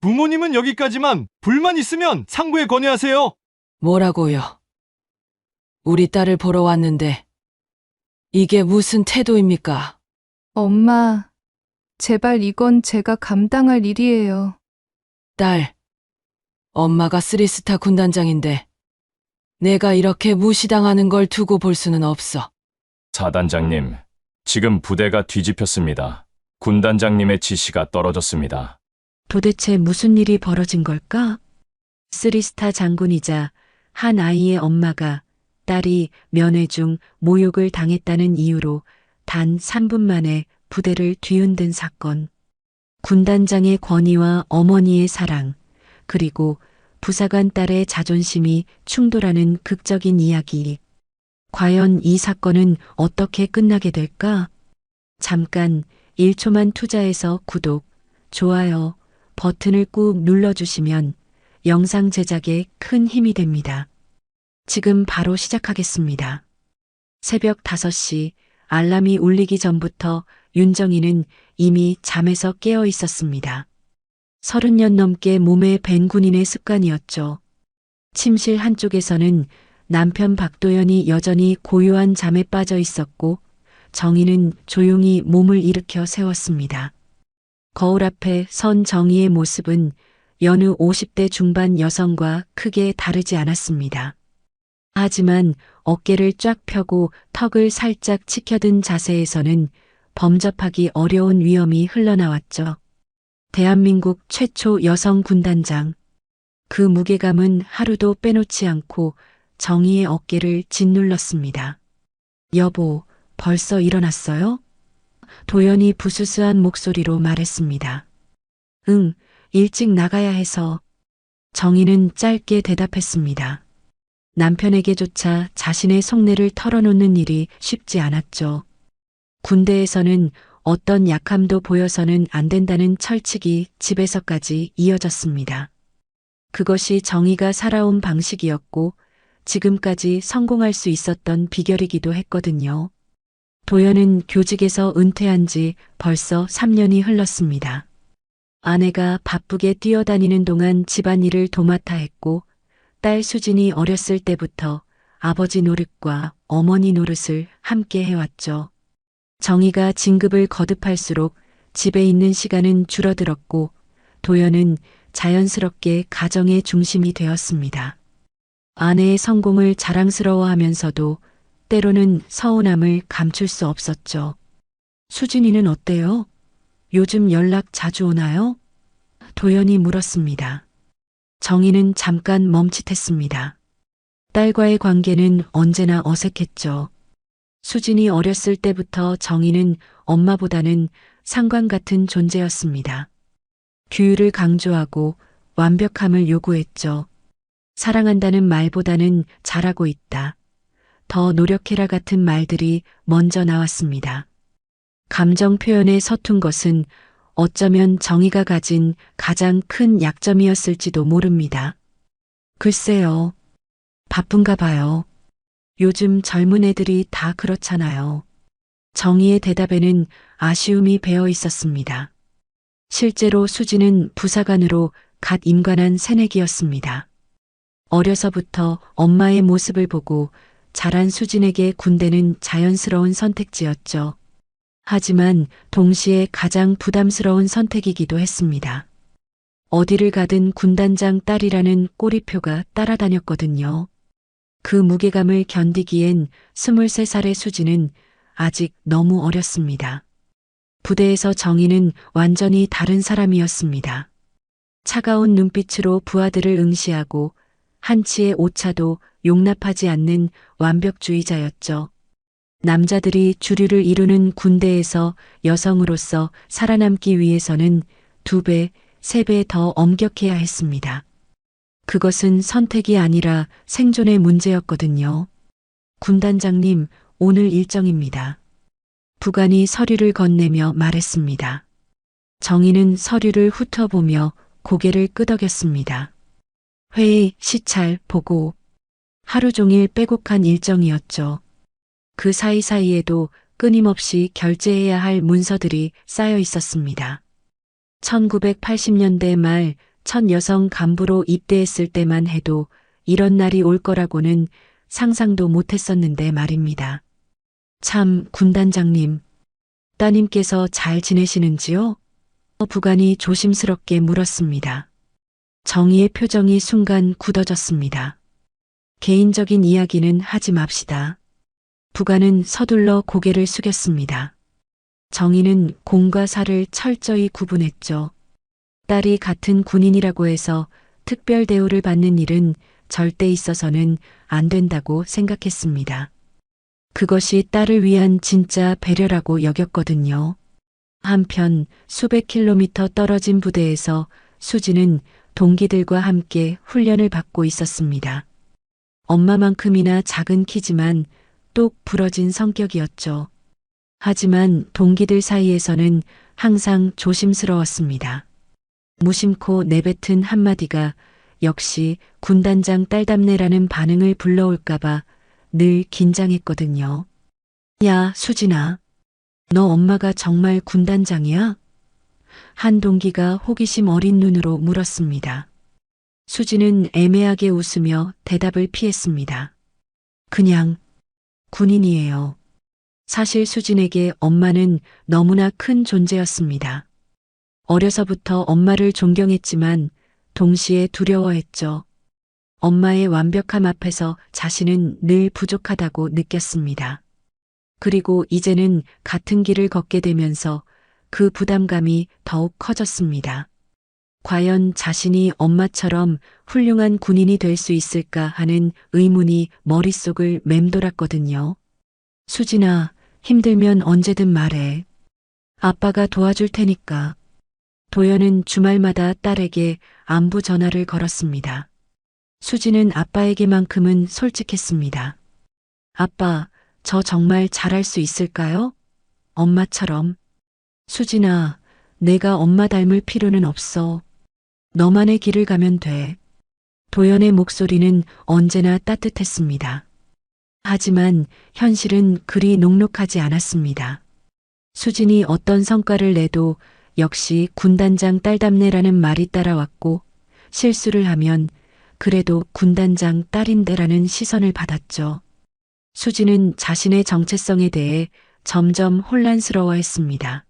부모님은 여기까지만 불만 있으면 상부에 건의하세요. 뭐라고요? 우리 딸을 보러 왔는데 이게 무슨 태도입니까? 엄마, 제발 이건 제가 감당할 일이에요. 딸, 엄마가 쓰리스타 군단장인데 내가 이렇게 무시당하는 걸 두고 볼 수는 없어. 사단장님, 지금 부대가 뒤집혔습니다. 군단장님의 지시가 떨어졌습니다. 도대체 무슨 일이 벌어진 걸까? 쓰리스타 장군이자 한 아이의 엄마가 딸이 면회 중 모욕을 당했다는 이유로 단 3분 만에 부대를 뒤흔든 사건. 군단장의 권위와 어머니의 사랑, 그리고 부사관 딸의 자존심이 충돌하는 극적인 이야기. 과연 이 사건은 어떻게 끝나게 될까? 잠깐 1초만 투자해서 구독, 좋아요 버튼을 꾹 눌러주시면 영상 제작에 큰 힘이 됩니다. 지금 바로 시작하겠습니다. 새벽 5시 알람이 울리기 전부터 윤정이는 이미 잠에서 깨어 있었습니다. 30년 넘게 몸에 밴 군인의 습관이었죠. 침실 한쪽에서는 남편 박도연이 여전히 고요한 잠에 빠져 있었고 정희는 조용히 몸을 일으켜 세웠습니다. 거울 앞에 선 정희의 모습은 여느 50대 중반 여성과 크게 다르지 않았습니다. 하지만 어깨를 쫙 펴고 턱을 살짝 치켜든 자세에서는 범접하기 어려운 위험이 흘러나왔죠. 대한민국 최초 여성 군단장. 그 무게감은 하루도 빼놓지 않고 정희의 어깨를 짓눌렀습니다. 여보, 벌써 일어났어요? 도연이 부스스한 목소리로 말했습니다. 응, 일찍 나가야 해서. 정희는 짧게 대답했습니다. 남편에게조차 자신의 속내를 털어놓는 일이 쉽지 않았죠. 군대에서는 어떤 약함도 보여서는 안 된다는 철칙이 집에서까지 이어졌습니다. 그것이 정의가 살아온 방식이었고 지금까지 성공할 수 있었던 비결이기도 했거든요. 도연은 교직에서 은퇴한 지 벌써 3년이 흘렀습니다. 아내가 바쁘게 뛰어다니는 동안 집안일을 도맡아 했고 딸 수진이 어렸을 때부터 아버지 노릇과 어머니 노릇을 함께 해왔죠. 정희가 진급을 거듭할수록 집에 있는 시간은 줄어들었고 도연은 자연스럽게 가정의 중심이 되었습니다. 아내의 성공을 자랑스러워하면서도 때로는 서운함을 감출 수 없었죠. 수진이는 어때요? 요즘 연락 자주 오나요? 도연이 물었습니다. 정희는 잠깐 멈칫했습니다. 딸과의 관계는 언제나 어색했죠. 수진이 어렸을 때부터 정희는 엄마보다는 상관 같은 존재였습니다. 규율을 강조하고 완벽함을 요구했죠. 사랑한다는 말보다는 잘하고 있다. 더 노력해라 같은 말들이 먼저 나왔습니다. 감정 표현에 서툰 것은 어쩌면 정의가 가진 가장 큰 약점이었을지도 모릅니다. 글쎄요. 바쁜가 봐요. 요즘 젊은 애들이 다 그렇잖아요. 정의의 대답에는 아쉬움이 배어 있었습니다. 실제로 수지는 부사관으로 갓 임관한 새내기였습니다. 어려서부터 엄마의 모습을 보고 자란 수진에게 군대는 자연스러운 선택지였죠. 하지만 동시에 가장 부담스러운 선택이기도 했습니다. 어디를 가든 군단장 딸이라는 꼬리표가 따라다녔거든요. 그 무게감을 견디기엔 23살의 수지는 아직 너무 어렸습니다. 부대에서 정희는 완전히 다른 사람이었습니다. 차가운 눈빛으로 부하들을 응시하고 한치의 오차도 용납하지 않는 완벽주의자였죠. 남자들이 주류를 이루는 군대에서 여성으로서 살아남기 위해서는 2배, 3배 더 엄격해야 했습니다. 그것은 선택이 아니라 생존의 문제였거든요. 군단장님, 오늘 일정입니다. 부관이 서류를 건네며 말했습니다. 정희는 서류를 훑어보며 고개를 끄덕였습니다. 회의, 시찰, 보고. 하루 종일 빼곡한 일정이었죠. 그 사이사이에도 끊임없이 결제해야 할 문서들이 쌓여 있었습니다. 1980년대 말 첫 여성 간부로 입대했을 때만 해도 이런 날이 올 거라고는 상상도 못했었는데 말입니다. 참, 군단장님, 따님께서 잘 지내시는지요? 부관이 조심스럽게 물었습니다. 정희의 표정이 순간 굳어졌습니다. 개인적인 이야기는 하지 맙시다. 부관은 서둘러 고개를 숙였습니다. 정희는 공과 사를 철저히 구분했죠. 딸이 같은 군인이라고 해서 특별 대우를 받는 일은 절대 있어서는 안 된다고 생각했습니다. 그것이 딸을 위한 진짜 배려라고 여겼거든요. 한편 수백 킬로미터 떨어진 부대에서 수지는 동기들과 함께 훈련을 받고 있었습니다. 엄마만큼이나 작은 키지만 똑 부러진 성격이었죠. 하지만 동기들 사이에서는 항상 조심스러웠습니다. 무심코 내뱉은 한마디가 역시 군단장 딸답네라는 반응을 불러올까봐 늘 긴장했거든요. 야, 수진아. 너 엄마가 정말 군단장이야? 한 동기가 호기심 어린 눈으로 물었습니다. 수지는 애매하게 웃으며 대답을 피했습니다. 그냥 군인이에요. 사실 수진에게 엄마는 너무나 큰 존재였습니다. 어려서부터 엄마를 존경했지만 동시에 두려워했죠. 엄마의 완벽함 앞에서 자신은 늘 부족하다고 느꼈습니다. 그리고 이제는 같은 길을 걷게 되면서 그 부담감이 더욱 커졌습니다. 과연 자신이 엄마처럼 훌륭한 군인이 될 수 있을까 하는 의문이 머릿속을 맴돌았거든요. 수진아, 힘들면 언제든 말해. 아빠가 도와줄 테니까. 도연은 주말마다 딸에게 안부 전화를 걸었습니다. 수진은 아빠에게만큼은 솔직했습니다. 아빠, 저 정말 잘할 수 있을까요? 엄마처럼. 수진아, 내가 엄마 닮을 필요는 없어. 너만의 길을 가면 돼. 도연의 목소리는 언제나 따뜻했습니다. 하지만 현실은 그리 녹록하지 않았습니다. 수진이 어떤 성과를 내도 역시 군단장 딸답네라는 말이 따라왔고, 실수를 하면 그래도 군단장 딸인데라는 시선을 받았죠. 수진은 자신의 정체성에 대해 점점 혼란스러워했습니다.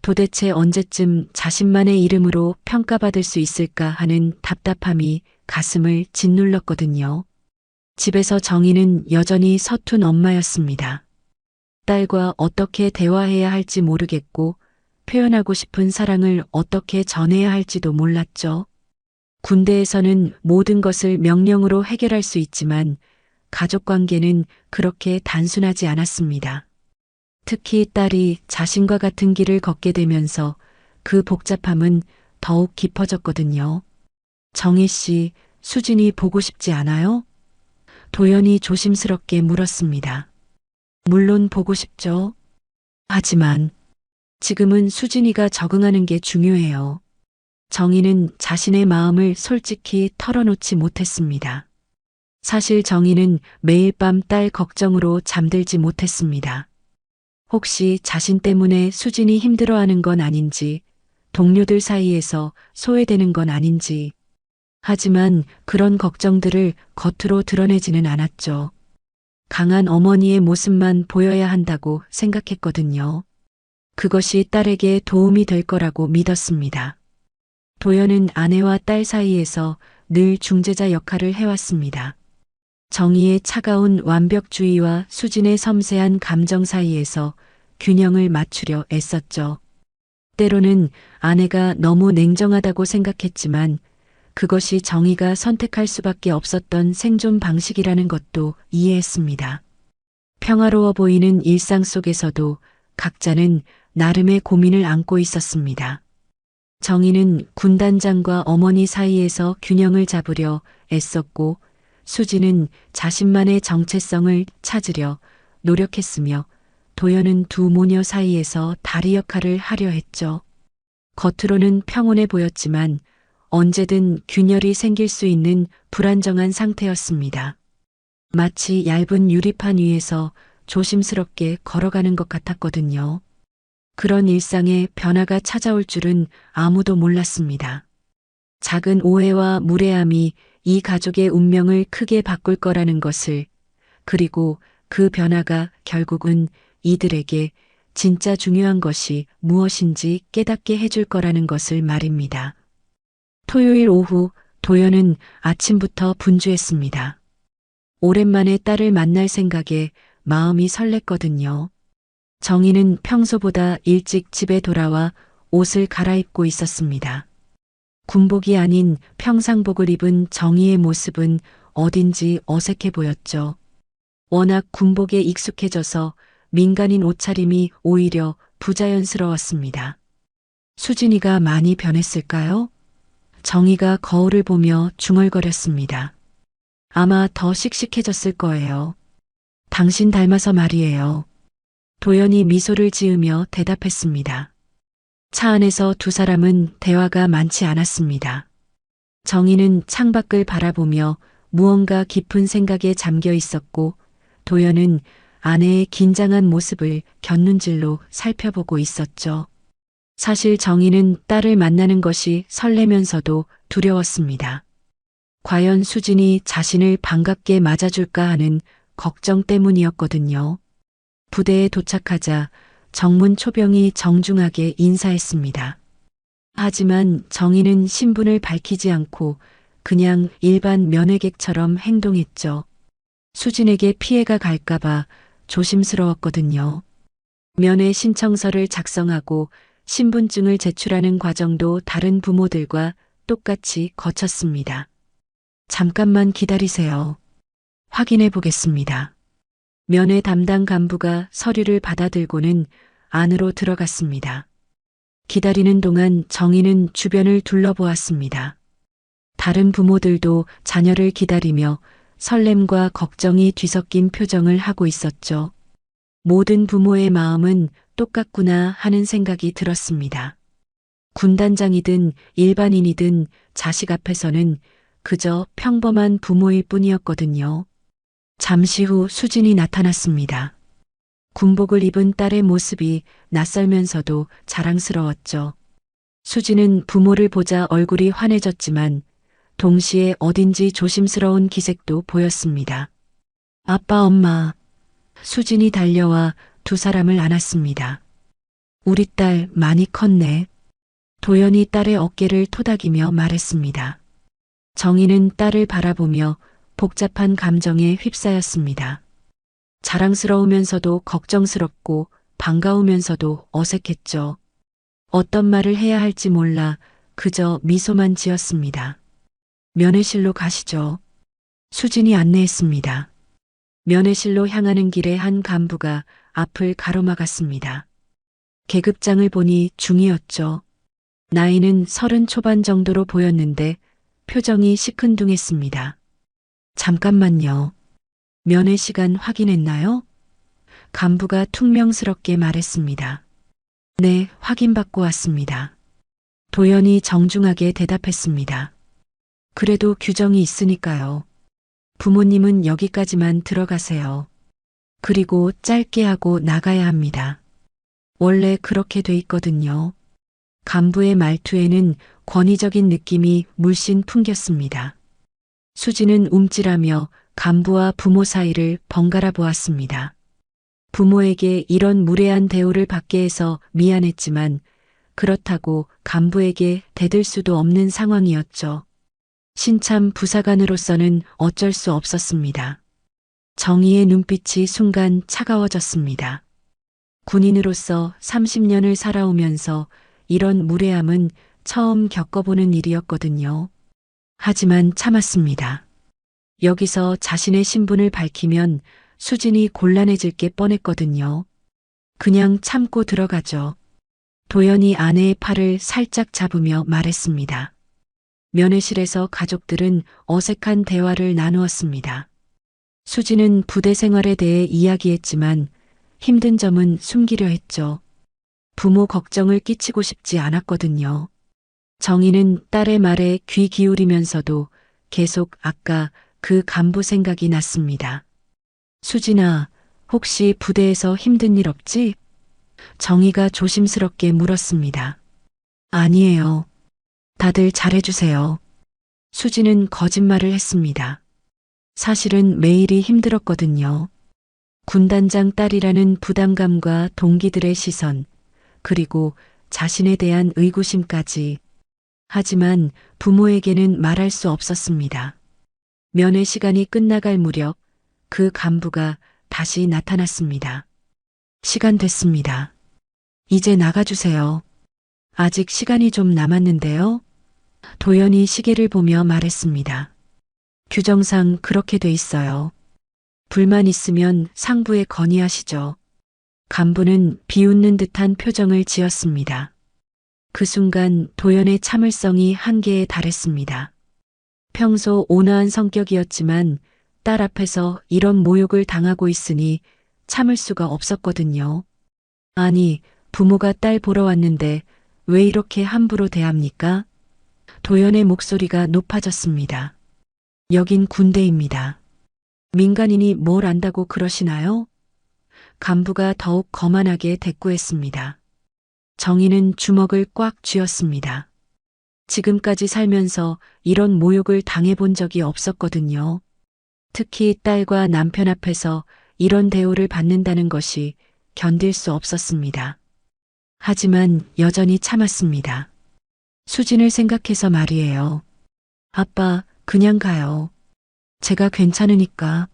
도대체 언제쯤 자신만의 이름으로 평가받을 수 있을까 하는 답답함이 가슴을 짓눌렀거든요. 집에서 정희는 여전히 서툰 엄마였습니다. 딸과 어떻게 대화해야 할지 모르겠고 표현하고 싶은 사랑을 어떻게 전해야 할지도 몰랐죠. 군대에서는 모든 것을 명령으로 해결할 수 있지만 가족 관계는 그렇게 단순하지 않았습니다. 특히 딸이 자신과 같은 길을 걷게 되면서 그 복잡함은 더욱 깊어졌거든요. 정희 씨, 수진이 보고 싶지 않아요? 도연이 조심스럽게 물었습니다. 물론 보고 싶죠. 하지만 지금은 수진이가 적응하는 게 중요해요. 정희는 자신의 마음을 솔직히 털어놓지 못했습니다. 사실 정희는 매일 밤 딸 걱정으로 잠들지 못했습니다. 혹시 자신 때문에 수진이 힘들어하는 건 아닌지, 동료들 사이에서 소외되는 건 아닌지. 하지만 그런 걱정들을 겉으로 드러내지는 않았죠. 강한 어머니의 모습만 보여야 한다고 생각했거든요. 그것이 딸에게 도움이 될 거라고 믿었습니다. 도연은 아내와 딸 사이에서 늘 중재자 역할을 해왔습니다. 정희의 차가운 완벽주의와 수진의 섬세한 감정 사이에서 균형을 맞추려 애썼죠. 때로는 아내가 너무 냉정하다고 생각했지만 그것이 정희가 선택할 수밖에 없었던 생존 방식이라는 것도 이해했습니다. 평화로워 보이는 일상 속에서도 각자는 나름의 고민을 안고 있었습니다. 정희는 군단장과 어머니 사이에서 균형을 잡으려 애썼고 수지는 자신만의 정체성을 찾으려 노력했으며 도연은 두 모녀 사이에서 다리 역할을 하려 했죠. 겉으로는 평온해 보였지만 언제든 균열이 생길 수 있는 불안정한 상태였습니다. 마치 얇은 유리판 위에서 조심스럽게 걸어가는 것 같았거든요. 그런 일상에 변화가 찾아올 줄은 아무도 몰랐습니다. 작은 오해와 무례함이 이 가족의 운명을 크게 바꿀 거라는 것을, 그리고 그 변화가 결국은 이들에게 진짜 중요한 것이 무엇인지 깨닫게 해줄 거라는 것을 말입니다. 토요일 오후 도연은 아침부터 분주했습니다. 오랜만에 딸을 만날 생각에 마음이 설렜거든요. 정희는 평소보다 일찍 집에 돌아와 옷을 갈아입고 있었습니다. 군복이 아닌 평상복을 입은 정희의 모습은 어딘지 어색해 보였죠. 워낙 군복에 익숙해져서 민간인 옷차림이 오히려 부자연스러웠습니다. 수진이가 많이 변했을까요? 정희가 거울을 보며 중얼거렸습니다. 아마 더 씩씩해졌을 거예요. 당신 닮아서 말이에요. 도연이 미소를 지으며 대답했습니다. 차 안에서 두 사람은 대화가 많지 않았습니다. 정희는 창밖을 바라보며 무언가 깊은 생각에 잠겨 있었고, 도연은 아내의 긴장한 모습을 곁눈질로 살펴보고 있었죠. 사실 정희는 딸을 만나는 것이 설레면서도 두려웠습니다. 과연 수진이 자신을 반갑게 맞아줄까 하는 걱정 때문이었거든요. 부대에 도착하자 정문 초병이 정중하게 인사했습니다. 하지만 정희는 신분을 밝히지 않고 그냥 일반 면회객처럼 행동했죠. 수진에게 피해가 갈까봐 조심스러웠거든요. 면회 신청서를 작성하고 신분증을 제출하는 과정도 다른 부모들과 똑같이 거쳤습니다. 잠깐만 기다리세요. 확인해 보겠습니다. 면회 담당 간부가 서류를 받아들고는 안으로 들어갔습니다. 기다리는 동안 정희는 주변을 둘러보았습니다. 다른 부모들도 자녀를 기다리며 설렘과 걱정이 뒤섞인 표정을 하고 있었죠. 모든 부모의 마음은 똑같구나 하는 생각이 들었습니다. 군단장이든 일반인이든 자식 앞에서는 그저 평범한 부모일 뿐이었거든요. 잠시 후 수진이 나타났습니다. 군복을 입은 딸의 모습이 낯설면서도 자랑스러웠죠. 수진은 부모를 보자 얼굴이 환해졌지만 동시에 어딘지 조심스러운 기색도 보였습니다. 아빠, 엄마. 수진이 달려와 두 사람을 안았습니다. 우리 딸 많이 컸네. 도연이 딸의 어깨를 토닥이며 말했습니다. 정희는 딸을 바라보며 복잡한 감정에 휩싸였습니다. 자랑스러우면서도 걱정스럽고 반가우면서도 어색했죠. 어떤 말을 해야 할지 몰라 그저 미소만 지었습니다. 면회실로 가시죠. 수진이 안내했습니다. 면회실로 향하는 길에 한 간부가 앞을 가로막았습니다. 계급장을 보니 중이었죠. 나이는 30 초반 정도로 보였는데 표정이 시큰둥했습니다. 잠깐만요. 면회 시간 확인했나요? 간부가 퉁명스럽게 말했습니다. 네, 확인받고 왔습니다. 도연이 정중하게 대답했습니다. 그래도 규정이 있으니까요. 부모님은 여기까지만 들어가세요. 그리고 짧게 하고 나가야 합니다. 원래 그렇게 돼 있거든요. 간부의 말투에는 권위적인 느낌이 물씬 풍겼습니다. 수지는 움찔하며 간부와 부모 사이를 번갈아 보았습니다. 부모에게 이런 무례한 대우를 받게 해서 미안했지만 그렇다고 간부에게 대들 수도 없는 상황이었죠. 신참 부사관으로서는 어쩔 수 없었습니다. 정의의 눈빛이 순간 차가워졌습니다. 군인으로서 30년을 살아오면서 이런 무례함은 처음 겪어보는 일이었거든요. 하지만 참았습니다. 여기서 자신의 신분을 밝히면 수진이 곤란해질 게 뻔했거든요. 그냥 참고 들어가죠. 도연이 아내의 팔을 살짝 잡으며 말했습니다. 면회실에서 가족들은 어색한 대화를 나누었습니다. 수지는 부대 생활에 대해 이야기했지만 힘든 점은 숨기려 했죠. 부모 걱정을 끼치고 싶지 않았거든요. 정희는 딸의 말에 귀 기울이면서도 계속 아까 그 간부 생각이 났습니다. 수진아, 혹시 부대에서 힘든 일 없지? 정희가 조심스럽게 물었습니다. 아니에요. 다들 잘해주세요. 수지는 거짓말을 했습니다. 사실은 매일이 힘들었거든요. 군단장 딸이라는 부담감과 동기들의 시선, 그리고 자신에 대한 의구심까지. 하지만 부모에게는 말할 수 없었습니다. 면회 시간이 끝나갈 무렵 그 간부가 다시 나타났습니다. 시간 됐습니다. 이제 나가주세요. 아직 시간이 좀 남았는데요. 도연이 시계를 보며 말했습니다. 규정상 그렇게 돼 있어요. 불만 있으면 상부에 건의하시죠. 간부는 비웃는 듯한 표정을 지었습니다. 그 순간 도연의 참을성이 한계에 달했습니다. 평소 온화한 성격이었지만 딸 앞에서 이런 모욕을 당하고 있으니 참을 수가 없었거든요. 아니, 부모가 딸 보러 왔는데 왜 이렇게 함부로 대합니까? 도연의 목소리가 높아졌습니다. 여긴 군대입니다. 민간인이 뭘 안다고 그러시나요? 간부가 더욱 거만하게 대꾸했습니다. 정희는 주먹을 꽉 쥐었습니다. 지금까지 살면서 이런 모욕을 당해본 적이 없었거든요. 특히 딸과 남편 앞에서 이런 대우를 받는다는 것이 견딜 수 없었습니다. 하지만 여전히 참았습니다. 수진을 생각해서 말이에요. 아빠, 그냥 가요. 제가 괜찮으니까.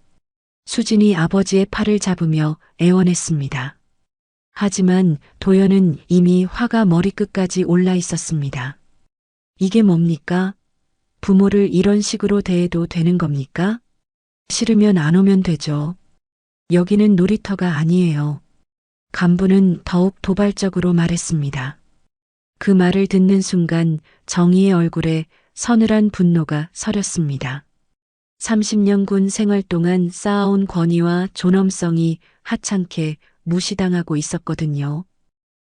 수진이 아버지의 팔을 잡으며 애원했습니다. 하지만 도연은 이미 화가 머리끝까지 올라 있었습니다. 이게 뭡니까? 부모를 이런 식으로 대해도 되는 겁니까? 싫으면 안 오면 되죠. 여기는 놀이터가 아니에요. 간부는 더욱 도발적으로 말했습니다. 그 말을 듣는 순간 정희의 얼굴에 서늘한 분노가 서렸습니다. 30년 군 생활 동안 쌓아온 권위와 존엄성이 하찮게 무시당하고 있었거든요.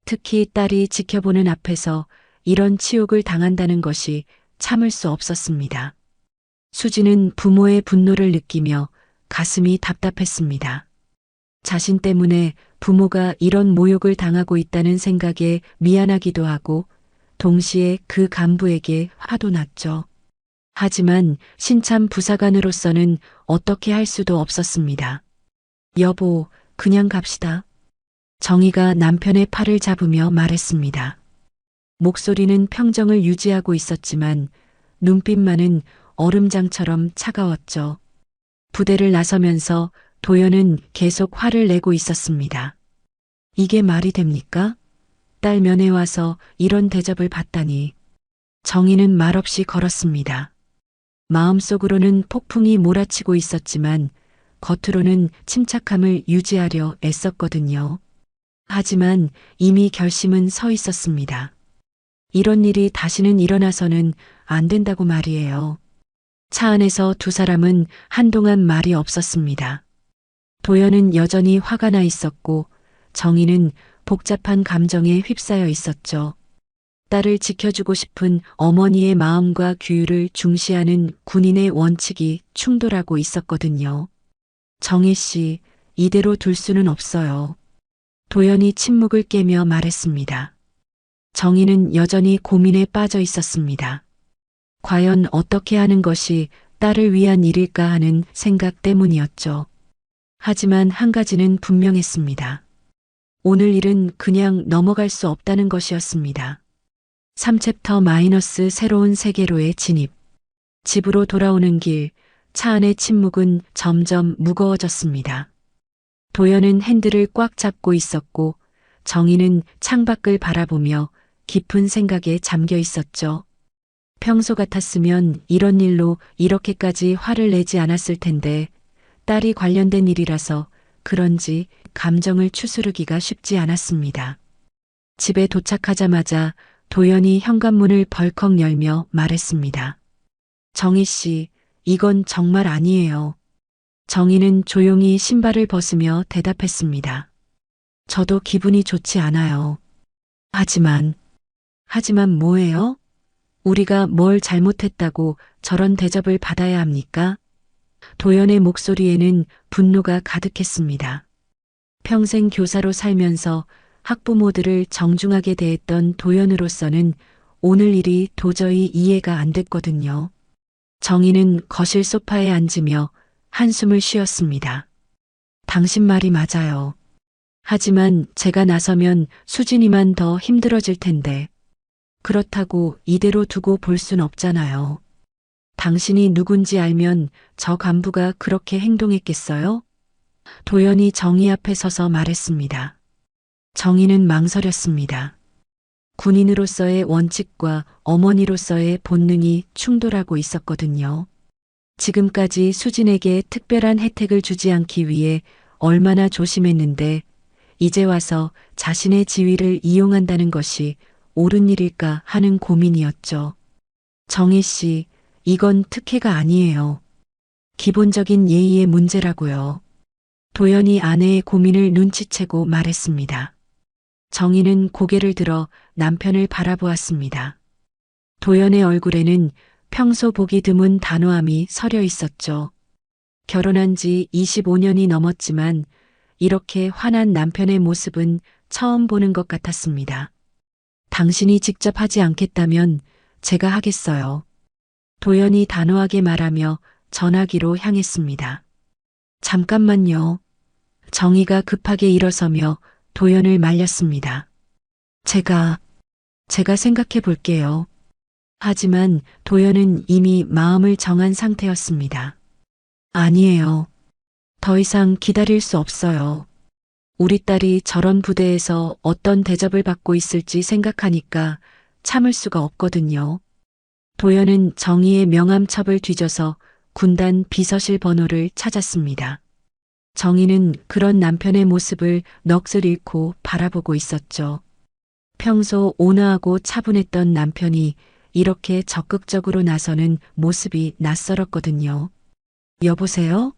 특히 딸이 지켜보는 앞에서 이런 치욕을 당한다는 것이 참을 수 없었습니다. 수지는 부모의 분노를 느끼며 가슴이 답답했습니다. 자신 때문에 부모가 이런 모욕을 당하고 있다는 생각에 미안하기도 하고 동시에 그 간부에게 화도 났죠. 하지만 신참 부사관으로서는 어떻게 할 수도 없었습니다. 여보, 그냥 갑시다. 정희가 남편의 팔을 잡으며 말했습니다. 목소리는 평정을 유지하고 있었지만 눈빛만은 얼음장처럼 차가웠죠. 부대를 나서면서 도연은 계속 화를 내고 있었습니다. 이게 말이 됩니까? 딸 면회 와서 이런 대접을 받다니. 정희는 말없이 걸었습니다. 마음속으로는 폭풍이 몰아치고 있었지만 겉으로는 침착함을 유지하려 애썼거든요. 하지만 이미 결심은 서 있었습니다. 이런 일이 다시는 일어나서는 안 된다고 말이에요. 차 안에서 두 사람은 한동안 말이 없었습니다. 도연은 여전히 화가 나 있었고 정희는 복잡한 감정에 휩싸여 있었죠. 딸을 지켜주고 싶은 어머니의 마음과 규율을 중시하는 군인의 원칙이 충돌하고 있었거든요. 정희 씨, 이대로 둘 수는 없어요. 도연이 침묵을 깨며 말했습니다. 정희는 여전히 고민에 빠져 있었습니다. 과연 어떻게 하는 것이 딸을 위한 일일까 하는 생각 때문이었죠. 하지만 한 가지는 분명했습니다. 오늘 일은 그냥 넘어갈 수 없다는 것이었습니다. 3챕터- 새로운 세계로의 진입. 집으로 돌아오는 길, 차 안의 침묵은 점점 무거워졌습니다. 도연은 핸들을 꽉 잡고 있었고 정희는 창밖을 바라보며 깊은 생각에 잠겨 있었죠. 평소 같았으면 이런 일로 이렇게까지 화를 내지 않았을 텐데 딸이 관련된 일이라서 그런지 감정을 추스르기가 쉽지 않았습니다. 집에 도착하자마자 도연이 현관문을 벌컥 열며 말했습니다. 정희 씨, 이건 정말 아니에요. 정희는 조용히 신발을 벗으며 대답했습니다. 저도 기분이 좋지 않아요. 하지만 뭐예요? 우리가 뭘 잘못했다고 저런 대접을 받아야 합니까? 도연의 목소리에는 분노가 가득했습니다. 평생 교사로 살면서 학부모들을 정중하게 대했던 도연으로서는 오늘 일이 도저히 이해가 안 됐거든요. 정희는 거실 소파에 앉으며 한숨을 쉬었습니다. 당신 말이 맞아요. 하지만 제가 나서면 수진이만 더 힘들어질 텐데 그렇다고 이대로 두고 볼 순 없잖아요. 당신이 누군지 알면 저 간부가 그렇게 행동했겠어요? 도연이 정희 앞에 서서 말했습니다. 정희는 망설였습니다. 군인으로서의 원칙과 어머니로서의 본능이 충돌하고 있었거든요. 지금까지 수진에게 특별한 혜택을 주지 않기 위해 얼마나 조심했는데 이제 와서 자신의 지위를 이용한다는 것이 옳은 일일까 하는 고민이었죠. 정희 씨, 이건 특혜가 아니에요. 기본적인 예의의 문제라고요. 도연이 아내의 고민을 눈치채고 말했습니다. 정희는 고개를 들어 남편을 바라보았습니다. 도연의 얼굴에는 평소 보기 드문 단호함이 서려 있었죠. 결혼한 지 25년이 넘었지만 이렇게 화난 남편의 모습은 처음 보는 것 같았습니다. 당신이 직접 하지 않겠다면 제가 하겠어요. 도연이 단호하게 말하며 전화기로 향했습니다. 잠깐만요. 정희가 급하게 일어서며 도연을 말렸습니다. 제가 생각해 볼게요. 하지만 도연은 이미 마음을 정한 상태였습니다. 아니에요. 더 이상 기다릴 수 없어요. 우리 딸이 저런 부대에서 어떤 대접을 받고 있을지 생각하니까 참을 수가 없거든요. 도연은 정희의 명함첩을 뒤져서 군단 비서실 번호를 찾았습니다. 정희는 그런 남편의 모습을 넋을 잃고 바라보고 있었죠. 평소 온화하고 차분했던 남편이 이렇게 적극적으로 나서는 모습이 낯설었거든요. 여보세요?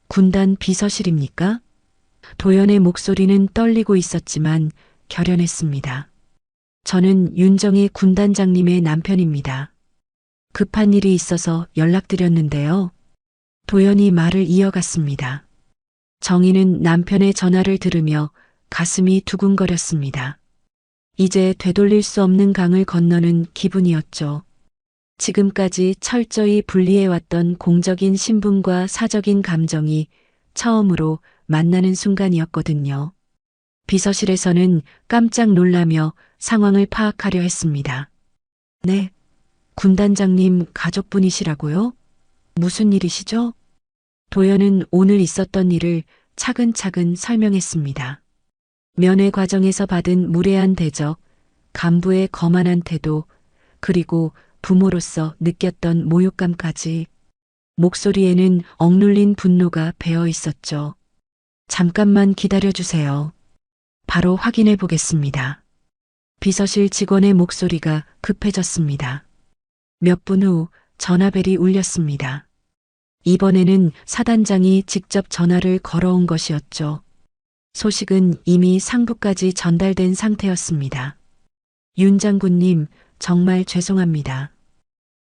군단 비서실입니까? 도연의 목소리는 떨리고 있었지만 결연했습니다. 저는 윤정희 군단장님의 남편입니다. 급한 일이 있어서 연락드렸는데요. 도연이 말을 이어갔습니다. 정희는 남편의 전화를 들으며 가슴이 두근거렸습니다. 이제 되돌릴 수 없는 강을 건너는 기분이었죠. 지금까지 철저히 분리해왔던 공적인 신분과 사적인 감정이 처음으로 만나는 순간이었거든요. 비서실에서는 깜짝 놀라며 상황을 파악하려 했습니다. 네, 군단장님 가족분이시라고요? 무슨 일이시죠? 도연은 오늘 있었던 일을 차근차근 설명했습니다. 면회 과정에서 받은 무례한 대접, 간부의 거만한 태도, 그리고 부모로서 느꼈던 모욕감까지 목소리에는 억눌린 분노가 배어 있었죠. 잠깐만 기다려주세요. 바로 확인해 보겠습니다. 비서실 직원의 목소리가 급해졌습니다. 몇 분 후 전화벨이 울렸습니다. 이번에는 사단장이 직접 전화를 걸어온 것이었죠. 소식은 이미 상부까지 전달된 상태였습니다. 윤 장군님, 정말 죄송합니다.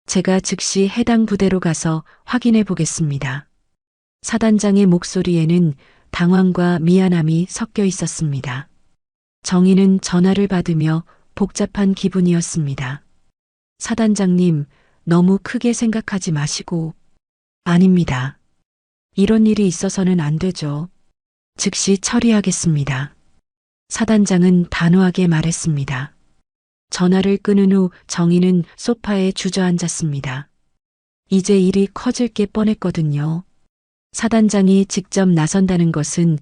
제가 즉시 해당 부대로 가서 확인해 보겠습니다. 사단장의 목소리에는 당황과 미안함이 섞여 있었습니다. 정희는 전화를 받으며 복잡한 기분이었습니다. 사단장님, 너무 크게 생각하지 마시고. 아닙니다. 이런 일이 있어서는 안 되죠. 즉시 처리하겠습니다. 사단장은 단호하게 말했습니다. 전화를 끊은 후 정희는 소파에 주저앉았습니다. 이제 일이 커질 게 뻔했거든요. 사단장이 직접 나선다는 것은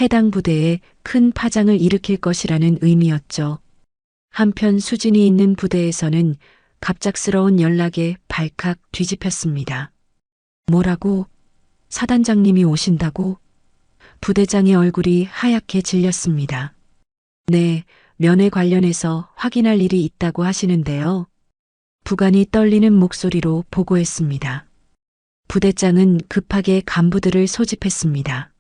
해당 부대에 큰 파장을 일으킬 것이라는 의미였죠. 한편 수진이 있는 부대에서는 갑작스러운 연락에 발칵 뒤집혔습니다. 뭐라고? 사단장님이 오신다고? 부대장의 얼굴이 하얗게 질렸습니다. 네, 면회 관련해서 확인할 일이 있다고 하시는데요. 부관이 떨리는 목소리로 보고했습니다. 부대장은 급하게 간부들을 소집했습니다.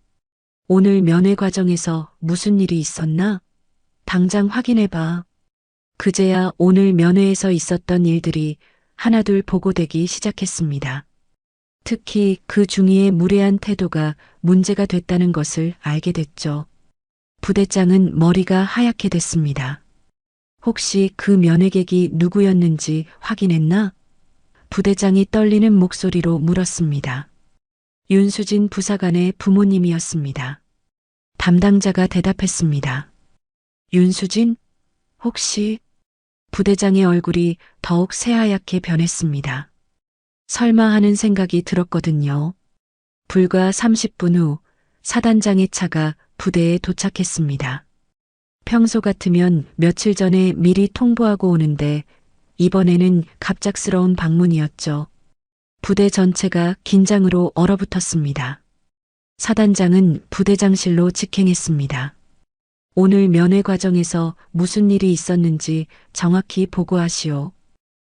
오늘 면회 과정에서 무슨 일이 있었나? 당장 확인해봐. 그제야 오늘 면회에서 있었던 일들이 하나둘 보고되기 시작했습니다. 특히 그 중위의 무례한 태도가 문제가 됐다는 것을 알게 됐죠. 부대장은 머리가 하얗게 됐습니다. 혹시 그 면회객이 누구였는지 확인했나? 부대장이 떨리는 목소리로 물었습니다. 윤수진 부사관의 부모님이었습니다. 담당자가 대답했습니다. 윤수진? 혹시? 부대장의 얼굴이 더욱 새하얗게 변했습니다. 설마 하는 생각이 들었거든요. 불과 30분 후 사단장의 차가 부대에 도착했습니다. 평소 같으면 며칠 전에 미리 통보하고 오는데 이번에는 갑작스러운 방문이었죠. 부대 전체가 긴장으로 얼어붙었습니다. 사단장은 부대장실로 직행했습니다. 오늘 면회 과정에서 무슨 일이 있었는지 정확히 보고하시오.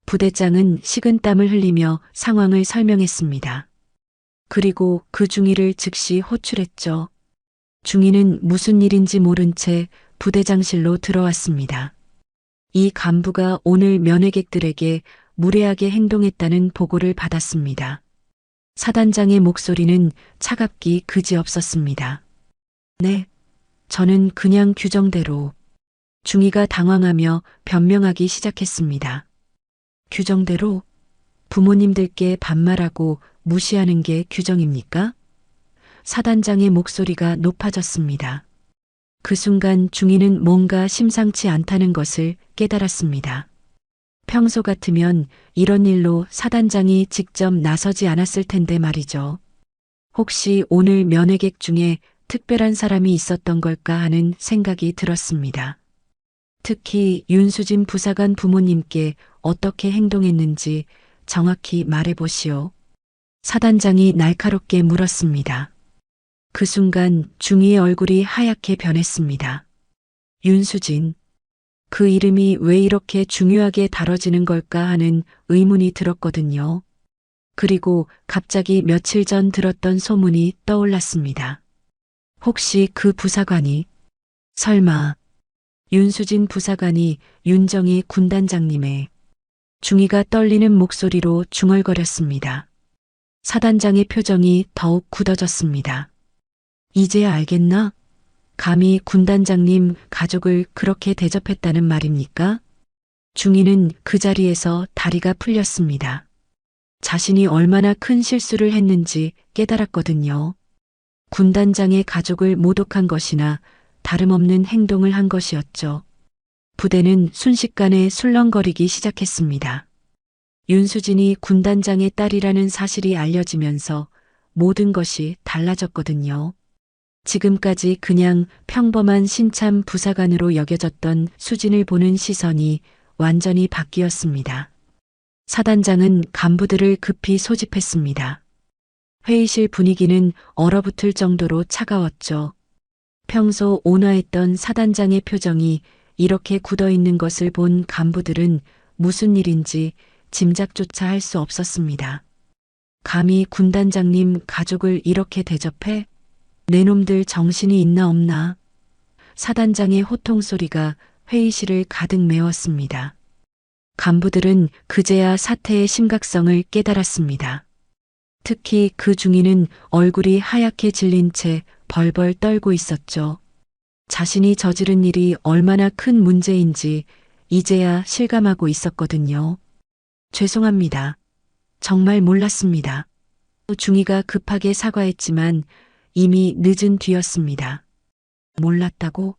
부대장은 식은땀을 흘리며 상황을 설명했습니다. 그리고 그 중위를 즉시 호출했죠. 중위는 무슨 일인지 모른 채 부대장실로 들어왔습니다. 이 간부가 오늘 면회객들에게 무례하게 행동했다는 보고를 받았습니다. 사단장의 목소리는 차갑기 그지없었습니다. 네, 저는 그냥 규정대로. 중위가 당황하며 변명하기 시작했습니다. 규정대로? 부모님들께 반말하고 무시하는 게 규정입니까? 사단장의 목소리가 높아졌습니다. 그 순간 중위는 뭔가 심상치 않다는 것을 깨달았습니다. 평소 같으면 이런 일로 사단장이 직접 나서지 않았을 텐데 말이죠. 혹시 오늘 면회객 중에 특별한 사람이 있었던 걸까 하는 생각이 들었습니다. 특히 윤수진 부사관 부모님께 어떻게 행동했는지 정확히 말해보시오. 사단장이 날카롭게 물었습니다. 그 순간 중위의 얼굴이 하얗게 변했습니다. 윤수진. 그 이름이 왜 이렇게 중요하게 다뤄지는 걸까 하는 의문이 들었거든요. 그리고 갑자기 며칠 전 들었던 소문이 떠올랐습니다. 혹시 그 부사관이, 설마, 윤수진 부사관이 윤정희 군단장님의, 중위가 떨리는 목소리로 중얼거렸습니다. 사단장의 표정이 더욱 굳어졌습니다. 이제야 알겠나? 감히 군단장님 가족을 그렇게 대접했다는 말입니까? 중위는 그 자리에서 다리가 풀렸습니다. 자신이 얼마나 큰 실수를 했는지 깨달았거든요. 군단장의 가족을 모독한 것이나 다름없는 행동을 한 것이었죠. 부대는 순식간에 술렁거리기 시작했습니다. 윤수진이 군단장의 딸이라는 사실이 알려지면서 모든 것이 달라졌거든요. 지금까지 그냥 평범한 신참 부사관으로 여겨졌던 수진을 보는 시선이 완전히 바뀌었습니다. 사단장은 간부들을 급히 소집했습니다. 회의실 분위기는 얼어붙을 정도로 차가웠죠. 평소 온화했던 사단장의 표정이 이렇게 굳어있는 것을 본 간부들은 무슨 일인지 짐작조차 할 수 없었습니다. 감히 군단장님 가족을 이렇게 대접해? 내 놈들 정신이 있나 없나? 사단장의 호통 소리가 회의실을 가득 메웠습니다. 간부들은 그제야 사태의 심각성을 깨달았습니다. 특히 그 중위는 얼굴이 하얗게 질린 채 벌벌 떨고 있었죠. 자신이 저지른 일이 얼마나 큰 문제인지 이제야 실감하고 있었거든요. 죄송합니다. 정말 몰랐습니다. 중위가 급하게 사과했지만 이미 늦은 뒤였습니다. 몰랐다고?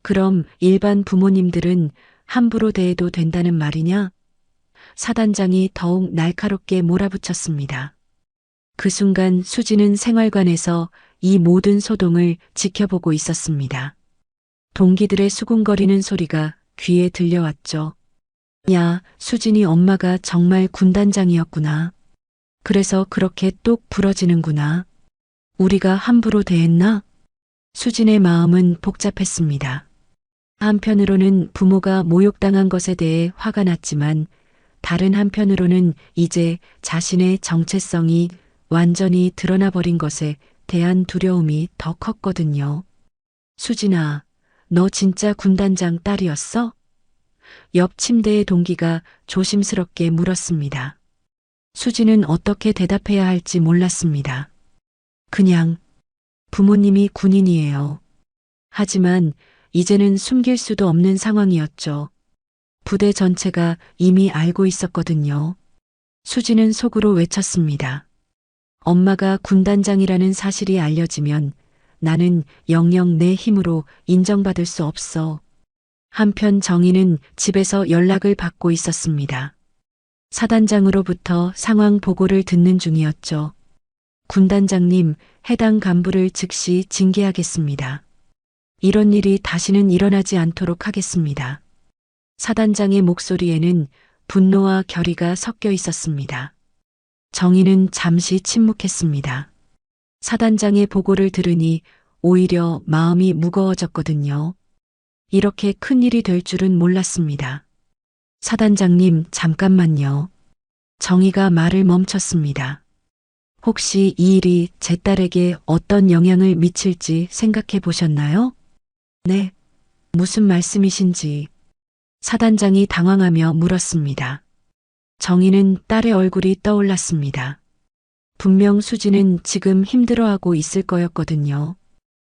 그럼 일반 부모님들은 함부로 대해도 된다는 말이냐? 사단장이 더욱 날카롭게 몰아붙였습니다. 그 순간 수진은 생활관에서 이 모든 소동을 지켜보고 있었습니다. 동기들의 수군거리는 소리가 귀에 들려왔죠. 야, 수진이 엄마가 정말 군단장이었구나. 그래서 그렇게 똑 부러지는구나. 우리가 함부로 대했나? 수진의 마음은 복잡했습니다. 한편으로는 부모가 모욕당한 것에 대해 화가 났지만 다른 한편으로는 이제 자신의 정체성이 완전히 드러나 버린 것에 대한 두려움이 더 컸거든요. 수진아, 너 진짜 군단장 딸이었어? 옆 침대의 동기가 조심스럽게 물었습니다. 수진은 어떻게 대답해야 할지 몰랐습니다. 그냥 부모님이 군인이에요. 하지만 이제는 숨길 수도 없는 상황이었죠. 부대 전체가 이미 알고 있었거든요. 수지는 속으로 외쳤습니다. 엄마가 군단장이라는 사실이 알려지면 나는 영영 내 힘으로 인정받을 수 없어. 한편 정희는 집에서 연락을 받고 있었습니다. 사단장으로부터 상황 보고를 듣는 중이었죠. 군단장님, 해당 간부를 즉시 징계하겠습니다. 이런 일이 다시는 일어나지 않도록 하겠습니다. 사단장의 목소리에는 분노와 결의가 섞여 있었습니다. 정희는 잠시 침묵했습니다. 사단장의 보고를 들으니 오히려 마음이 무거워졌거든요. 이렇게 큰 일이 될 줄은 몰랐습니다. 사단장님, 잠깐만요. 정희가 말을 멈췄습니다. 혹시 이 일이 제 딸에게 어떤 영향을 미칠지 생각해 보셨나요? 네. 무슨 말씀이신지. 사단장이 당황하며 물었습니다. 정희는 딸의 얼굴이 떠올랐습니다. 분명 수지는 지금 힘들어하고 있을 거였거든요.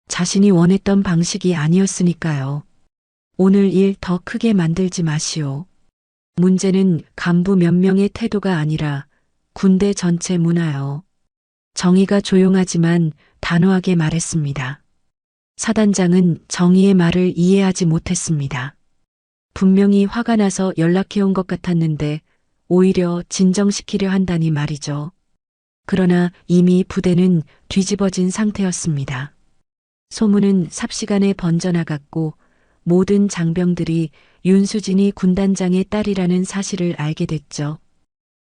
자신이 원했던 방식이 아니었으니까요. 오늘 일 더 크게 만들지 마시오. 문제는 간부 몇 명의 태도가 아니라 군대 전체 문화요. 정희가 조용하지만 단호하게 말했습니다. 사단장은 정희의 말을 이해하지 못했습니다. 분명히 화가 나서 연락해온 것 같았는데 오히려 진정시키려 한다니 말이죠. 그러나 이미 부대는 뒤집어진 상태였습니다. 소문은 삽시간에 번져나갔고 모든 장병들이 윤수진이 군단장의 딸이라는 사실을 알게 됐죠.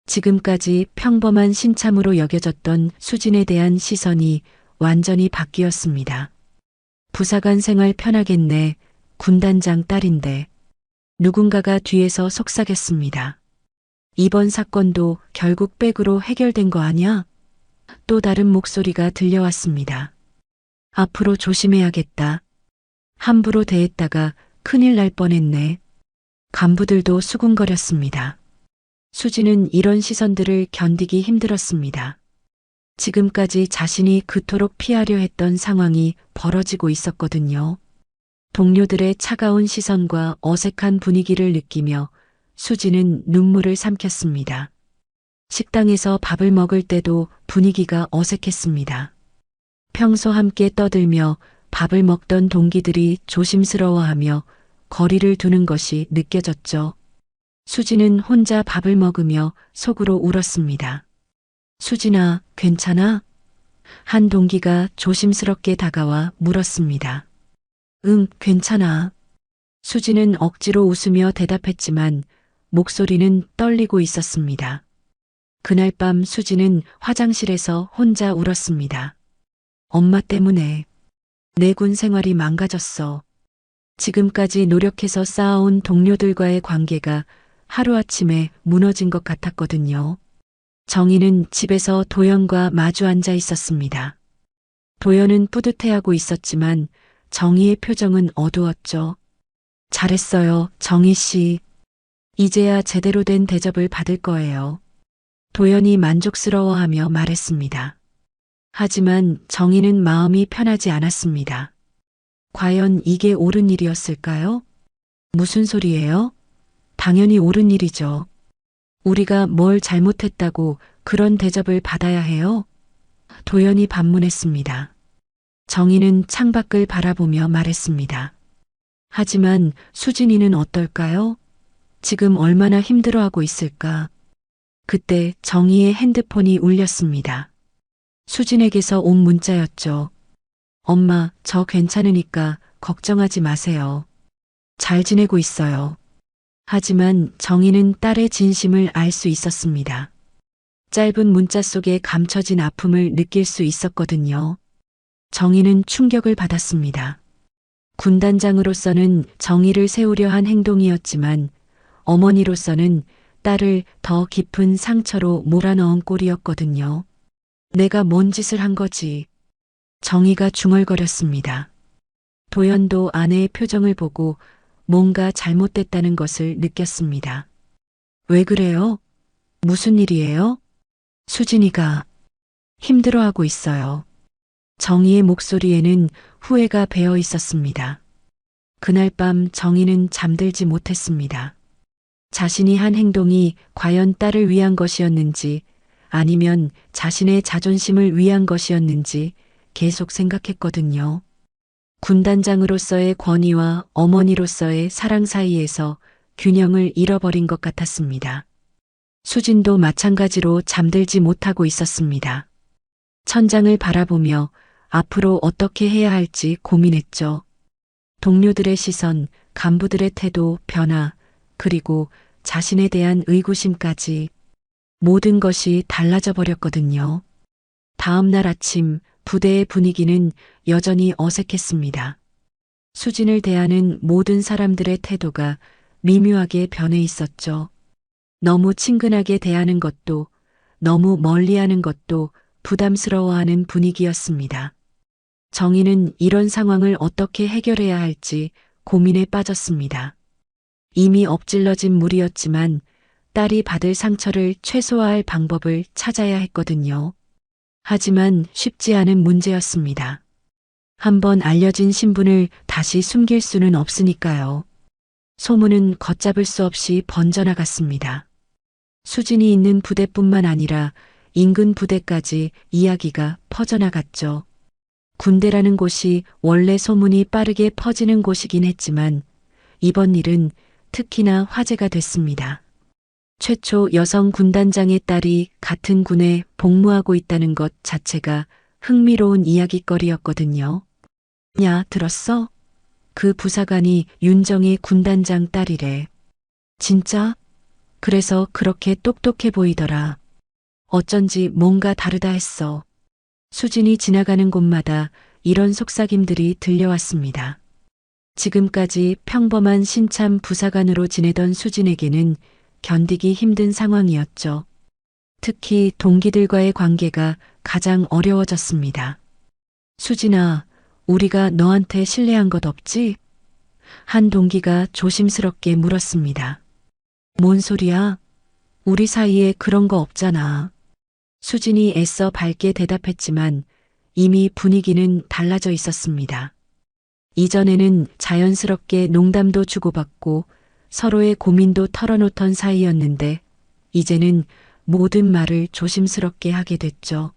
지금까지 평범한 신참으로 여겨졌던 수진에 대한 시선이 완전히 바뀌었습니다. 부사관 생활 편하겠네. 군단장 딸인데. 누군가가 뒤에서 속삭였습니다. 이번 사건도 결국 백으로 해결된 거 아냐? 또 다른 목소리가 들려왔습니다. 앞으로 조심해야겠다. 함부로 대했다가 큰일 날 뻔했네. 간부들도 수군거렸습니다. 수지는 이런 시선들을 견디기 힘들었습니다. 지금까지 자신이 그토록 피하려 했던 상황이 벌어지고 있었거든요. 동료들의 차가운 시선과 어색한 분위기를 느끼며 수지는 눈물을 삼켰습니다. 식당에서 밥을 먹을 때도 분위기가 어색했습니다. 평소 함께 떠들며 밥을 먹던 동기들이 조심스러워하며 거리를 두는 것이 느껴졌죠. 수지는 혼자 밥을 먹으며 속으로 울었습니다. 수진아, 괜찮아? 한 동기가 조심스럽게 다가와 물었습니다. 응, 괜찮아. 수지는 억지로 웃으며 대답했지만 목소리는 떨리고 있었습니다. 그날 밤 수지는 화장실에서 혼자 울었습니다. 엄마 때문에 내 군 생활이 망가졌어. 지금까지 노력해서 쌓아온 동료들과의 관계가 하루아침에 무너진 것 같았거든요. 정희는 집에서 도연과 마주 앉아 있었습니다. 도연은 뿌듯해하고 있었지만 정희의 표정은 어두웠죠. 잘했어요, 정희 씨. 이제야 제대로 된 대접을 받을 거예요. 도연이 만족스러워하며 말했습니다. 하지만 정희는 마음이 편하지 않았습니다. 과연 이게 옳은 일이었을까요? 무슨 소리예요? 당연히 옳은 일이죠. 우리가 뭘 잘못했다고 그런 대접을 받아야 해요? 도연이 반문했습니다. 정희는 창밖을 바라보며 말했습니다. 하지만 수진이는 어떨까요? 지금 얼마나 힘들어하고 있을까? 그때 정희의 핸드폰이 울렸습니다. 수진에게서 온 문자였죠. 엄마, 저 괜찮으니까 걱정하지 마세요. 잘 지내고 있어요. 하지만 정희는 딸의 진심을 알 수 있었습니다. 짧은 문자 속에 감춰진 아픔을 느낄 수 있었거든요. 정희는 충격을 받았습니다. 군단장으로서는 정의를 세우려 한 행동이었지만 어머니로서는 딸을 더 깊은 상처로 몰아넣은 꼴이었거든요. 내가 뭔 짓을 한 거지? 정희가 중얼거렸습니다. 도연도 아내의 표정을 보고 뭔가 잘못됐다는 것을 느꼈습니다. 왜 그래요? 무슨 일이에요? 수진이가 힘들어하고 있어요. 정희의 목소리에는 후회가 배어 있었습니다. 그날 밤 정희는 잠들지 못했습니다. 자신이 한 행동이 과연 딸을 위한 것이었는지 아니면 자신의 자존심을 위한 것이었는지 계속 생각했거든요. 군단장으로서의 권위와 어머니로서의 사랑 사이에서 균형을 잃어버린 것 같았습니다. 수진도 마찬가지로 잠들지 못하고 있었습니다. 천장을 바라보며 앞으로 어떻게 해야 할지 고민했죠. 동료들의 시선, 간부들의 태도, 변화, 그리고 자신에 대한 의구심까지 모든 것이 달라져 버렸거든요. 다음 날 아침 부대의 분위기는 여전히 어색했습니다. 수진을 대하는 모든 사람들의 태도가 미묘하게 변해 있었죠. 너무 친근하게 대하는 것도 너무 멀리하는 것도 부담스러워하는 분위기였습니다. 정희는 이런 상황을 어떻게 해결해야 할지 고민에 빠졌습니다. 이미 엎질러진 물이었지만 딸이 받을 상처를 최소화할 방법을 찾아야 했거든요. 하지만 쉽지 않은 문제였습니다. 한번 알려진 신분을 다시 숨길 수는 없으니까요. 소문은 걷잡을 수 없이 번져나갔습니다. 수진이 있는 부대뿐만 아니라 인근 부대까지 이야기가 퍼져나갔죠. 군대라는 곳이 원래 소문이 빠르게 퍼지는 곳이긴 했지만 이번 일은 특히나 화제가 됐습니다. 최초 여성 군단장의 딸이 같은 군에 복무하고 있다는 것 자체가 흥미로운 이야깃거리였거든요. 야, 들었어? 그 부사관이 윤정의 군단장 딸이래. 진짜? 그래서 그렇게 똑똑해 보이더라. 어쩐지 뭔가 다르다 했어. 수진이 지나가는 곳마다 이런 속삭임들이 들려왔습니다. 지금까지 평범한 신참 부사관으로 지내던 수진에게는 견디기 힘든 상황이었죠. 특히 동기들과의 관계가 가장 어려워졌습니다. 수진아, 우리가 너한테 실례한 것 없지? 한 동기가 조심스럽게 물었습니다. 뭔 소리야? 우리 사이에 그런 거 없잖아. 수진이 애써 밝게 대답했지만 이미 분위기는 달라져 있었습니다. 이전에는 자연스럽게 농담도 주고받고 서로의 고민도 털어놓던 사이였는데 이제는 모든 말을 조심스럽게 하게 됐죠.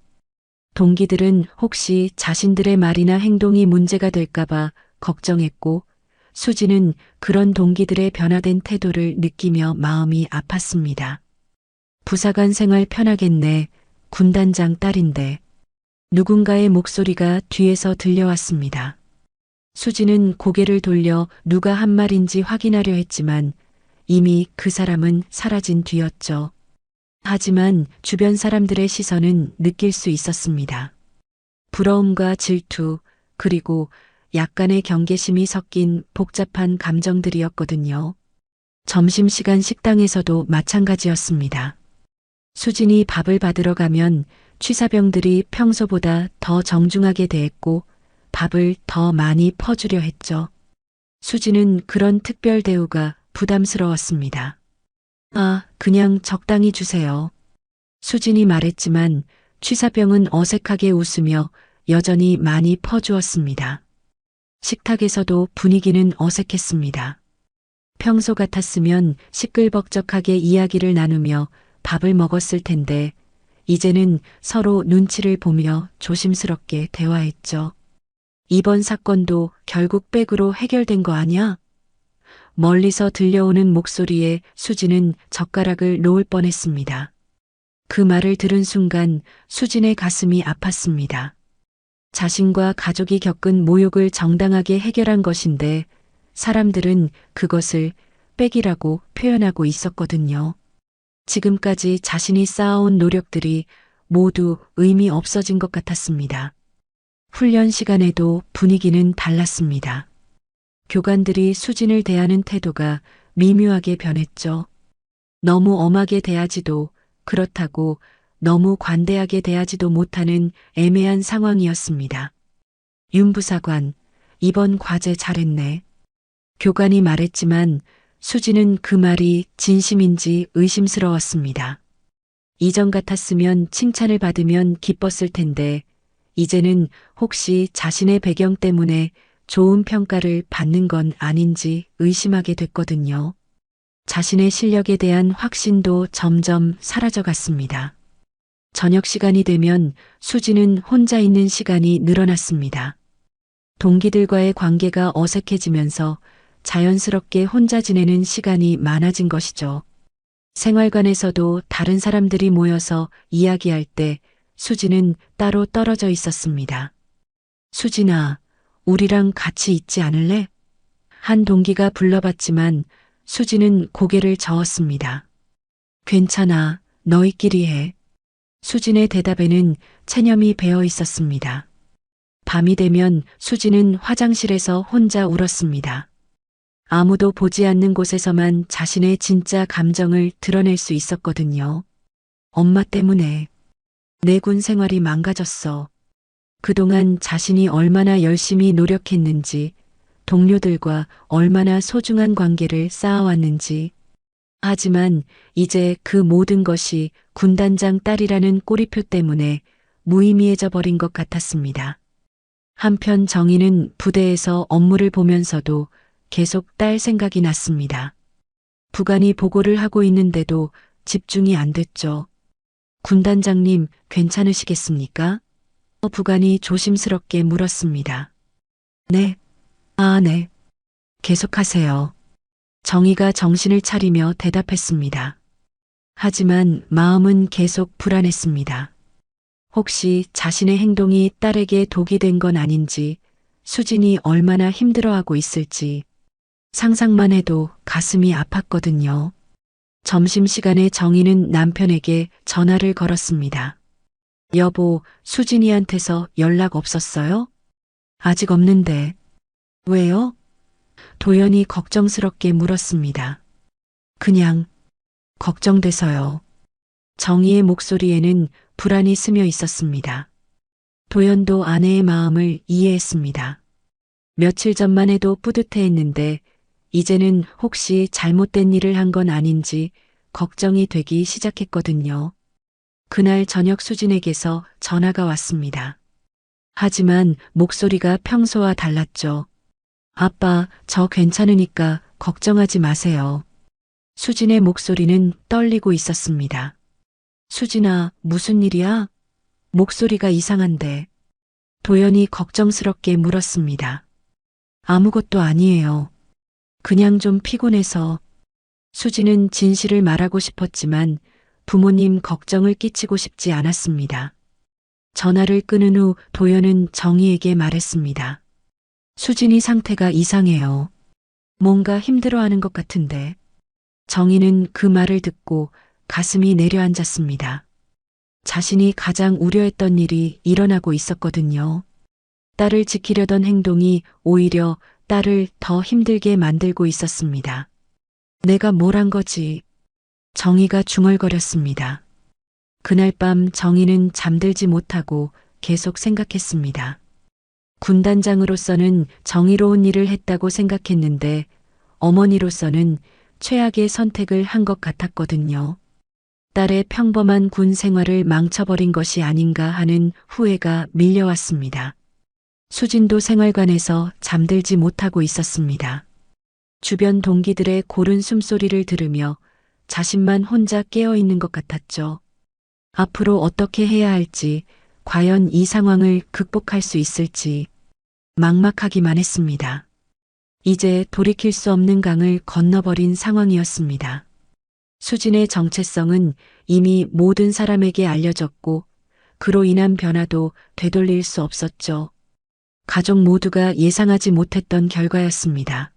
동기들은 혹시 자신들의 말이나 행동이 문제가 될까봐 걱정했고 수지는 그런 동기들의 변화된 태도를 느끼며 마음이 아팠습니다. 부사관 생활 편하겠네. 군단장 딸인데. 누군가의 목소리가 뒤에서 들려왔습니다. 수지는 고개를 돌려 누가 한 말인지 확인하려 했지만 이미 그 사람은 사라진 뒤였죠. 하지만 주변 사람들의 시선은 느낄 수 있었습니다. 부러움과 질투, 그리고 약간의 경계심이 섞인 복잡한 감정들이었거든요. 점심시간 식당에서도 마찬가지였습니다. 수진이 밥을 받으러 가면 취사병들이 평소보다 더 정중하게 대했고 밥을 더 많이 퍼주려 했죠. 수진은 그런 특별 대우가 부담스러웠습니다. 아, 그냥 적당히 주세요. 수진이 말했지만 취사병은 어색하게 웃으며 여전히 많이 퍼주었습니다. 식탁에서도 분위기는 어색했습니다. 평소 같았으면 시끌벅적하게 이야기를 나누며 밥을 먹었을 텐데 이제는 서로 눈치를 보며 조심스럽게 대화했죠. 이번 사건도 결국 백으로 해결된 거 아냐? 멀리서 들려오는 목소리에 수진은 젓가락을 놓을 뻔했습니다. 그 말을 들은 순간 수진의 가슴이 아팠습니다. 자신과 가족이 겪은 모욕을 정당하게 해결한 것인데 사람들은 그것을 백이라고 표현하고 있었거든요. 지금까지 자신이 쌓아온 노력들이 모두 의미 없어진 것 같았습니다. 훈련 시간에도 분위기는 달랐습니다. 교관들이 수진을 대하는 태도가 미묘하게 변했죠. 너무 엄하게 대하지도 그렇다고 너무 관대하게 대하지도 못하는 애매한 상황이었습니다. 윤 부사관, 이번 과제 잘했네. 교관이 말했지만 수진은 그 말이 진심인지 의심스러웠습니다. 이전 같았으면 칭찬을 받으면 기뻤을 텐데 이제는 혹시 자신의 배경 때문에 좋은 평가를 받는 건 아닌지 의심하게 됐거든요. 자신의 실력에 대한 확신도 점점 사라져갔습니다. 저녁 시간이 되면 수지는 혼자 있는 시간이 늘어났습니다. 동기들과의 관계가 어색해지면서 자연스럽게 혼자 지내는 시간이 많아진 것이죠. 생활관에서도 다른 사람들이 모여서 이야기할 때 수지는 따로 떨어져 있었습니다. 수진아, 우리랑 같이 있지 않을래? 한 동기가 불러봤지만 수지는 고개를 저었습니다. 괜찮아, 너희끼리 해. 수진의 대답에는 체념이 배어 있었습니다. 밤이 되면 수지는 화장실에서 혼자 울었습니다. 아무도 보지 않는 곳에서만 자신의 진짜 감정을 드러낼 수 있었거든요. 엄마 때문에 내 군 생활이 망가졌어. 그동안 자신이 얼마나 열심히 노력했는지, 동료들과 얼마나 소중한 관계를 쌓아왔는지. 하지만 이제 그 모든 것이 군단장 딸이라는 꼬리표 때문에 무의미해져 버린 것 같았습니다. 한편 정희는 부대에서 업무를 보면서도 계속 딸 생각이 났습니다. 부관이 보고를 하고 있는데도 집중이 안 됐죠. 군단장님, 괜찮으시겠습니까? 부관이 조심스럽게 물었습니다. 네. 네. 계속하세요. 정희가 정신을 차리며 대답했습니다. 하지만 마음은 계속 불안했습니다. 혹시 자신의 행동이 딸에게 독이 된 건 아닌지, 수진이 얼마나 힘들어하고 있을지 상상만 해도 가슴이 아팠거든요. 점심시간에 정희는 남편에게 전화를 걸었습니다. 여보, 수진이한테서 연락 없었어요? 아직 없는데. 왜요? 도연이 걱정스럽게 물었습니다. 그냥 걱정돼서요. 정희의 목소리에는 불안이 스며 있었습니다. 도연도 아내의 마음을 이해했습니다. 며칠 전만 해도 뿌듯해했는데 이제는 혹시 잘못된 일을 한 건 아닌지 걱정이 되기 시작했거든요. 그날 저녁 수진에게서 전화가 왔습니다. 하지만 목소리가 평소와 달랐죠. 아빠, 저 괜찮으니까 걱정하지 마세요. 수진의 목소리는 떨리고 있었습니다. 수진아, 무슨 일이야? 목소리가 이상한데. 도연이 걱정스럽게 물었습니다. 아무것도 아니에요. 그냥 좀 피곤해서. 수진은 진실을 말하고 싶었지만 부모님 걱정을 끼치고 싶지 않았습니다. 전화를 끊은 후 도연은 정희에게 말했습니다. 수진이 상태가 이상해요. 뭔가 힘들어하는 것 같은데. 정희는 그 말을 듣고 가슴이 내려앉았습니다. 자신이 가장 우려했던 일이 일어나고 있었거든요. 딸을 지키려던 행동이 오히려 딸을 더 힘들게 만들고 있었습니다. 내가 뭘 한 거지? 정희가 중얼거렸습니다. 그날 밤 정희는 잠들지 못하고 계속 생각했습니다. 군단장으로서는 정의로운 일을 했다고 생각했는데 어머니로서는 최악의 선택을 한 것 같았거든요. 딸의 평범한 군 생활을 망쳐버린 것이 아닌가 하는 후회가 밀려왔습니다. 수진도 생활관에서 잠들지 못하고 있었습니다. 주변 동기들의 고른 숨소리를 들으며 자신만 혼자 깨어있는 것 같았죠. 앞으로 어떻게 해야 할지, 과연 이 상황을 극복할 수 있을지 막막하기만 했습니다. 이제 돌이킬 수 없는 강을 건너버린 상황이었습니다. 수진의 정체성은 이미 모든 사람에게 알려졌고 그로 인한 변화도 되돌릴 수 없었죠. 가족 모두가 예상하지 못했던 결과였습니다.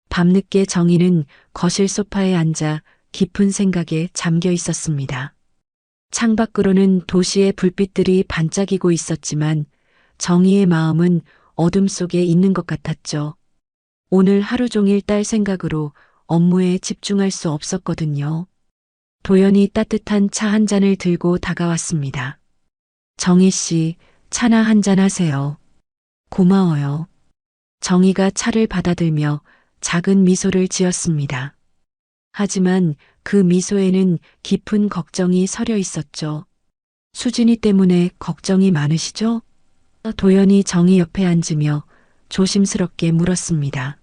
밤늦게 정희는 거실 소파에 앉아 깊은 생각에 잠겨 있었습니다. 창밖으로는 도시의 불빛들이 반짝이고 있었지만 정희의 마음은 어둠 속에 있는 것 같았죠. 오늘 하루 종일 딸 생각으로 업무에 집중할 수 없었거든요. 도연이 따뜻한 차 한 잔을 들고 다가왔습니다. 정희 씨, 차나 한 잔 하세요. 고마워요. 정희가 차를 받아들며 작은 미소를 지었습니다. 하지만 그 미소에는 깊은 걱정이 서려 있었죠. 수진이 때문에 걱정이 많으시죠? 도연이 정희 옆에 앉으며 조심스럽게 물었습니다.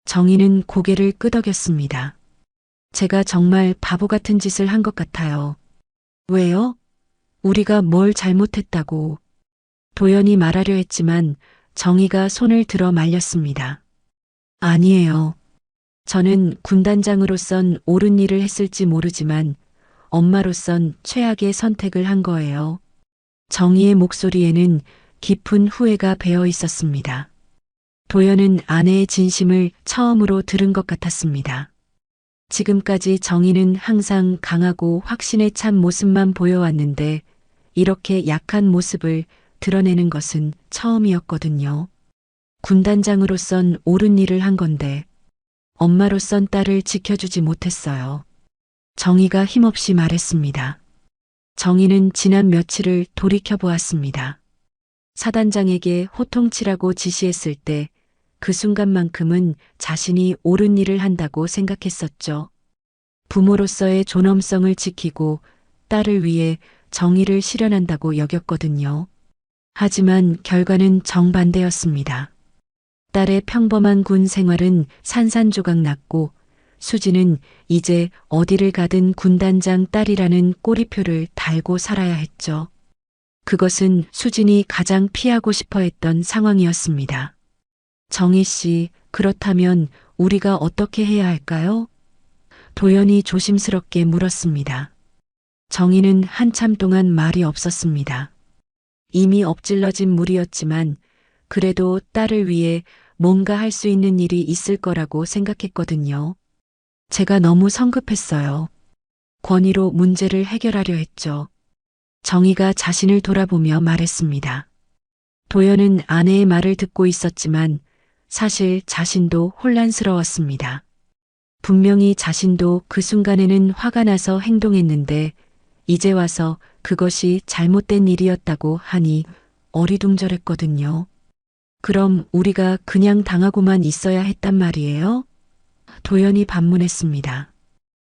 정희는 고개를 끄덕였습니다. 제가 정말 바보 같은 짓을 한 것 같아요. 왜요? 우리가 뭘 잘못했다고. 도연이 말하려 했지만 정희가 손을 들어 말렸습니다. 아니에요. 저는 군단장으로선 옳은 일을 했을지 모르지만 엄마로선 최악의 선택을 한 거예요. 정희의 목소리에는 깊은 후회가 배어 있었습니다. 도연은 아내의 진심을 처음으로 들은 것 같았습니다. 지금까지 정희는 항상 강하고 확신에 찬 모습만 보여왔는데 이렇게 약한 모습을 드러내는 것은 처음이었거든요. 군단장으로선 옳은 일을 한 건데 엄마로선 딸을 지켜주지 못했어요. 정희가 힘없이 말했습니다. 정희는 지난 며칠을 돌이켜보았습니다. 사단장에게 호통치라고 지시했을 때 그 순간만큼은 자신이 옳은 일을 한다고 생각했었죠. 부모로서의 존엄성을 지키고 딸을 위해 정의를 실현한다고 여겼거든요. 하지만 결과는 정반대였습니다. 딸의 평범한 군 생활은 산산조각 났고 수지는 이제 어디를 가든 군단장 딸이라는 꼬리표를 달고 살아야 했죠. 그것은 수진이 가장 피하고 싶어 했던 상황이었습니다. 정희 씨, 그렇다면 우리가 어떻게 해야 할까요? 도연이 조심스럽게 물었습니다. 정희는 한참 동안 말이 없었습니다. 이미 엎질러진 물이었지만 그래도 딸을 위해 뭔가 할 수 있는 일이 있을 거라고 생각했거든요. 제가 너무 성급했어요. 권위로 문제를 해결하려 했죠. 정희가 자신을 돌아보며 말했습니다. 도연은 아내의 말을 듣고 있었지만 사실 자신도 혼란스러웠습니다. 분명히 자신도 그 순간에는 화가 나서 행동했는데 이제 와서 그것이 잘못된 일이었다고 하니 어리둥절했거든요. 그럼 우리가 그냥 당하고만 있어야 했단 말이에요? 도연이 반문했습니다.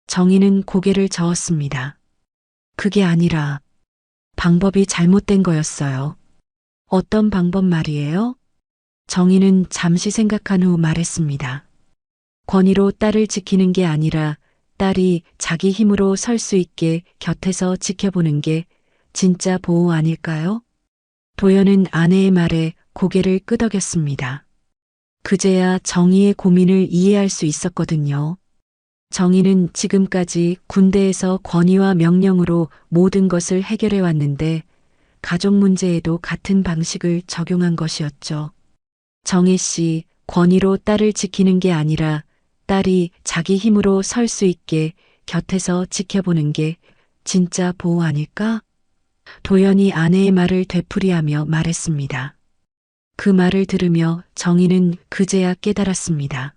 정희는 고개를 저었습니다. 그게 아니라 방법이 잘못된 거였어요. 어떤 방법 말이에요? 정희는 잠시 생각한 후 말했습니다. 권위로 딸을 지키는 게 아니라 딸이 자기 힘으로 설 수 있게 곁에서 지켜보는 게 진짜 보호 아닐까요? 도연은 아내의 말에 고개를 끄덕였습니다. 그제야 정희의 고민을 이해할 수 있었거든요. 정희는 지금까지 군대에서 권위와 명령으로 모든 것을 해결해 왔는데 가족 문제에도 같은 방식을 적용한 것이었죠. 정희 씨, 권위로 딸을 지키는 게 아니라 딸이 자기 힘으로 설 수 있게 곁에서 지켜보는 게 진짜 보호 아닐까? 도연이 아내의 말을 되풀이하며 말했습니다. 그 말을 들으며 정희는 그제야 깨달았습니다.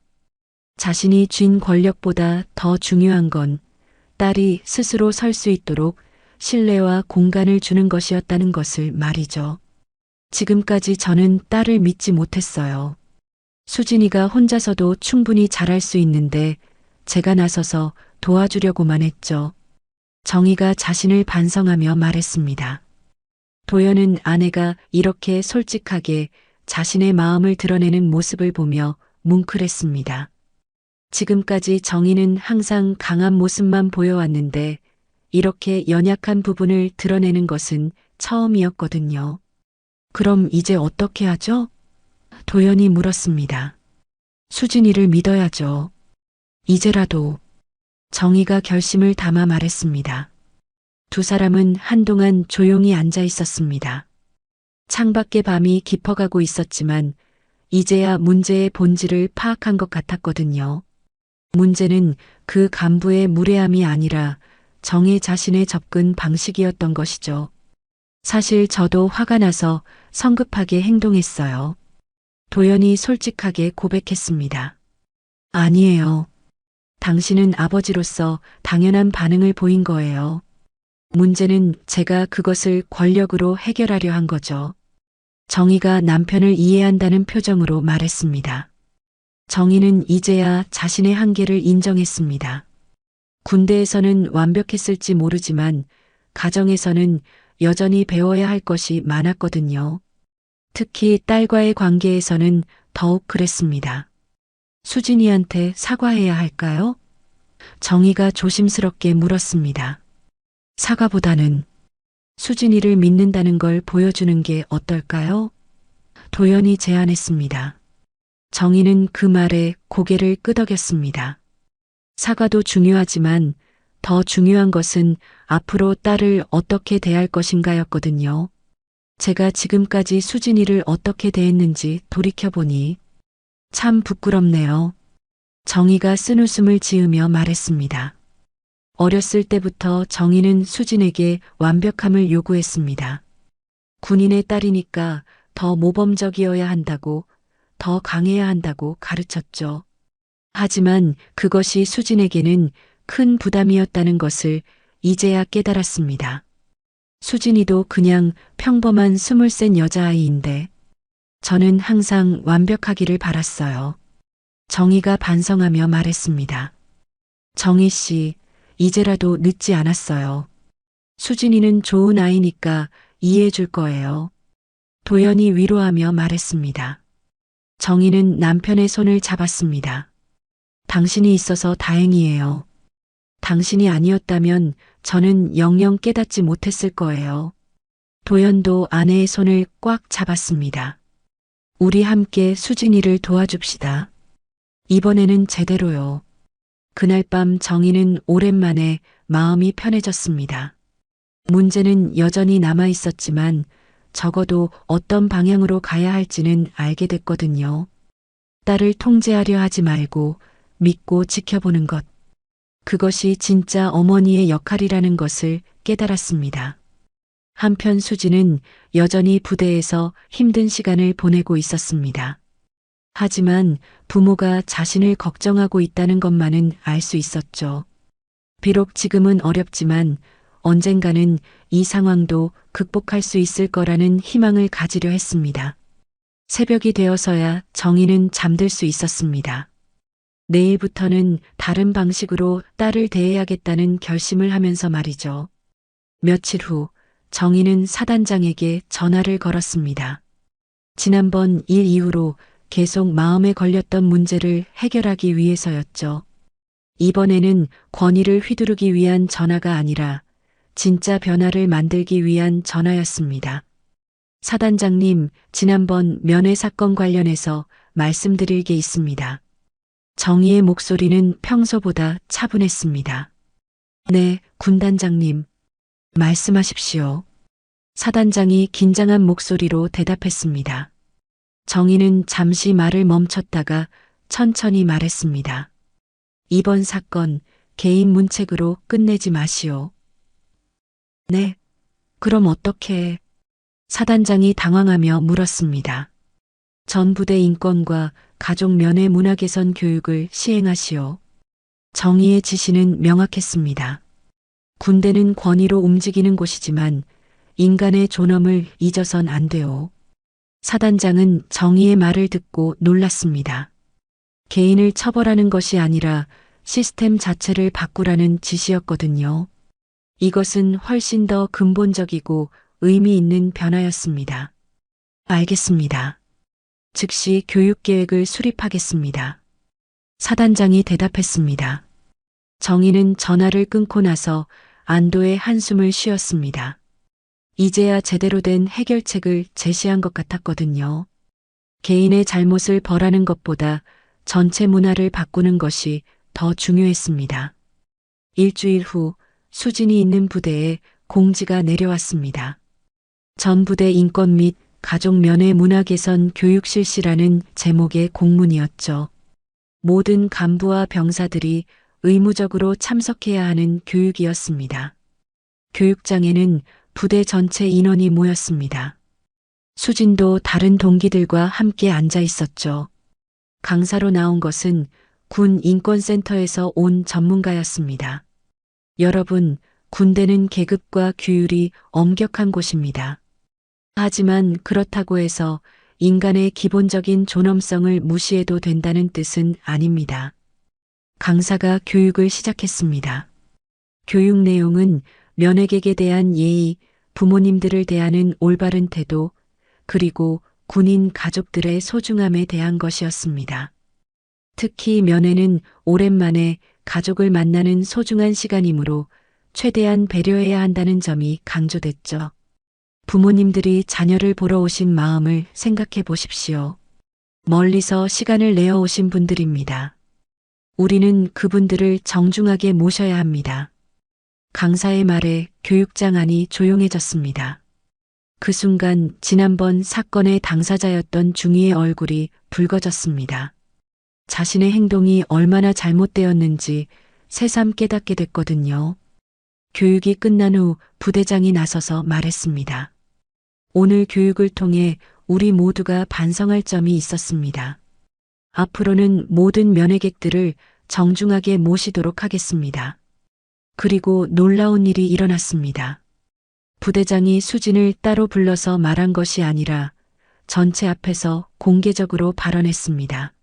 자신이 쥔 권력보다 더 중요한 건 딸이 스스로 설 수 있도록 신뢰와 공간을 주는 것이었다는 것을 말이죠. 지금까지 저는 딸을 믿지 못했어요. 수진이가 혼자서도 충분히 잘할 수 있는데 제가 나서서 도와주려고만 했죠. 정희가 자신을 반성하며 말했습니다. 도연은 아내가 이렇게 솔직하게 자신의 마음을 드러내는 모습을 보며 뭉클했습니다. 지금까지 정희는 항상 강한 모습만 보여왔는데 이렇게 연약한 부분을 드러내는 것은 처음이었거든요. 그럼 이제 어떻게 하죠? 도연이 물었습니다. 수진이를 믿어야죠. 이제라도. 정희가 결심을 담아 말했습니다. 두 사람은 한동안 조용히 앉아 있었습니다. 창밖의 밤이 깊어가고 있었지만 이제야 문제의 본질을 파악한 것 같았거든요. 문제는 그 간부의 무례함이 아니라 정희 자신의 접근 방식이었던 것이죠. 사실 저도 화가 나서 성급하게 행동했어요. 도연이 솔직하게 고백했습니다. 아니에요. 당신은 아버지로서 당연한 반응을 보인 거예요. 문제는 제가 그것을 권력으로 해결하려 한 거죠. 정희가 남편을 이해한다는 표정으로 말했습니다. 정희는 이제야 자신의 한계를 인정했습니다. 군대에서는 완벽했을지 모르지만 가정에서는 여전히 배워야 할 것이 많았거든요. 특히 딸과의 관계에서는 더욱 그랬습니다. 수진이한테 사과해야 할까요? 정희가 조심스럽게 물었습니다. 사과보다는 수진이를 믿는다는 걸 보여주는 게 어떨까요? 도연이 제안했습니다. 정희는 그 말에 고개를 끄덕였습니다. 사과도 중요하지만 더 중요한 것은 앞으로 딸을 어떻게 대할 것인가였거든요. 제가 지금까지 수진이를 어떻게 대했는지 돌이켜보니 참 부끄럽네요. 정희가 쓴웃음을 지으며 말했습니다. 어렸을 때부터 정희는 수진에게 완벽함을 요구했습니다. 군인의 딸이니까 더 모범적이어야 한다고, 더 강해야 한다고 가르쳤죠. 하지만 그것이 수진에게는 큰 부담이었다는 것을 이제야 깨달았습니다. 수진이도 그냥 평범한 20살 여자아이인데 저는 항상 완벽하기를 바랐어요. 정희가 반성하며 말했습니다. 정희 씨, 이제라도 늦지 않았어요. 수진이는 좋은 아이니까 이해해 줄 거예요. 도연이 위로하며 말했습니다. 정희는 남편의 손을 잡았습니다. 당신이 있어서 다행이에요. 당신이 아니었다면 저는 영영 깨닫지 못했을 거예요. 도연도 아내의 손을 꽉 잡았습니다. 우리 함께 수진이를 도와줍시다. 이번에는 제대로요. 그날 밤 정희는 오랜만에 마음이 편해졌습니다. 문제는 여전히 남아 있었지만 적어도 어떤 방향으로 가야 할지는 알게 됐거든요. 딸을 통제하려 하지 말고 믿고 지켜보는 것. 그것이 진짜 어머니의 역할이라는 것을 깨달았습니다. 한편 수지는 여전히 부대에서 힘든 시간을 보내고 있었습니다. 하지만 부모가 자신을 걱정하고 있다는 것만은 알 수 있었죠. 비록 지금은 어렵지만 언젠가는 이 상황도 극복할 수 있을 거라는 희망을 가지려 했습니다. 새벽이 되어서야 정희는 잠들 수 있었습니다. 내일부터는 다른 방식으로 딸을 대해야겠다는 결심을 하면서 말이죠. 며칠 후 정희는 사단장에게 전화를 걸었습니다. 지난번 일 이후로 계속 마음에 걸렸던 문제를 해결하기 위해서였죠. 이번에는 권위를 휘두르기 위한 전화가 아니라 진짜 변화를 만들기 위한 전화였습니다. 사단장님, 지난번 면회 사건 관련해서 말씀드릴 게 있습니다. 정희의 목소리는 평소보다 차분했습니다. 네, 군단장님. 말씀하십시오. 사단장이 긴장한 목소리로 대답했습니다. 정희는 잠시 말을 멈췄다가 천천히 말했습니다. 이번 사건 개인 문책으로 끝내지 마시오. 네, 그럼 어떻게? 사단장이 당황하며 물었습니다. 전 부대 인권과 가족 면회 문화 개선 교육을 시행하시오. 정의의 지시는 명확했습니다. 군대는 권위로 움직이는 곳이지만 인간의 존엄을 잊어선 안 돼요. 사단장은 정의의 말을 듣고 놀랐습니다. 개인을 처벌하는 것이 아니라 시스템 자체를 바꾸라는 지시였거든요. 이것은 훨씬 더 근본적이고 의미 있는 변화였습니다. 알겠습니다. 즉시 교육계획을 수립하겠습니다. 사단장이 대답했습니다. 정희는 전화를 끊고 나서 안도의 한숨을 쉬었습니다. 이제야 제대로 된 해결책을 제시한 것 같았거든요. 개인의 잘못을 벌하는 것보다 전체 문화를 바꾸는 것이 더 중요했습니다. 일주일 후 수진이 있는 부대에 공지가 내려왔습니다. 전 부대 인권 및 가족 면회 문화 개선 교육 실시라는 제목의 공문이었죠. 모든 간부와 병사들이 의무적으로 참석해야 하는 교육이었습니다. 교육장에는 부대 전체 인원이 모였습니다. 수진도 다른 동기들과 함께 앉아 있었죠. 강사로 나온 것은 군 인권센터에서 온 전문가였습니다. 여러분, 군대는 계급과 규율이 엄격한 곳입니다. 하지만 그렇다고 해서 인간의 기본적인 존엄성을 무시해도 된다는 뜻은 아닙니다. 강사가 교육을 시작했습니다. 교육 내용은 면회객에 대한 예의, 부모님들을 대하는 올바른 태도, 그리고 군인 가족들의 소중함에 대한 것이었습니다. 특히 면회는 오랜만에 가족을 만나는 소중한 시간이므로 최대한 배려해야 한다는 점이 강조됐죠. 부모님들이 자녀를 보러 오신 마음을 생각해 보십시오. 멀리서 시간을 내어 오신 분들입니다. 우리는 그분들을 정중하게 모셔야 합니다. 강사의 말에 교육장 안이 조용해졌습니다. 그 순간 지난번 사건의 당사자였던 중이의 얼굴이 붉어졌습니다. 자신의 행동이 얼마나 잘못되었는지 새삼 깨닫게 됐거든요. 교육이 끝난 후 부대장이 나서서 말했습니다. 오늘 교육을 통해 우리 모두가 반성할 점이 있었습니다. 앞으로는 모든 면회객들을 정중하게 모시도록 하겠습니다. 그리고 놀라운 일이 일어났습니다. 부대장이 수진을 따로 불러서 말한 것이 아니라 전체 앞에서 공개적으로 발언했습니다.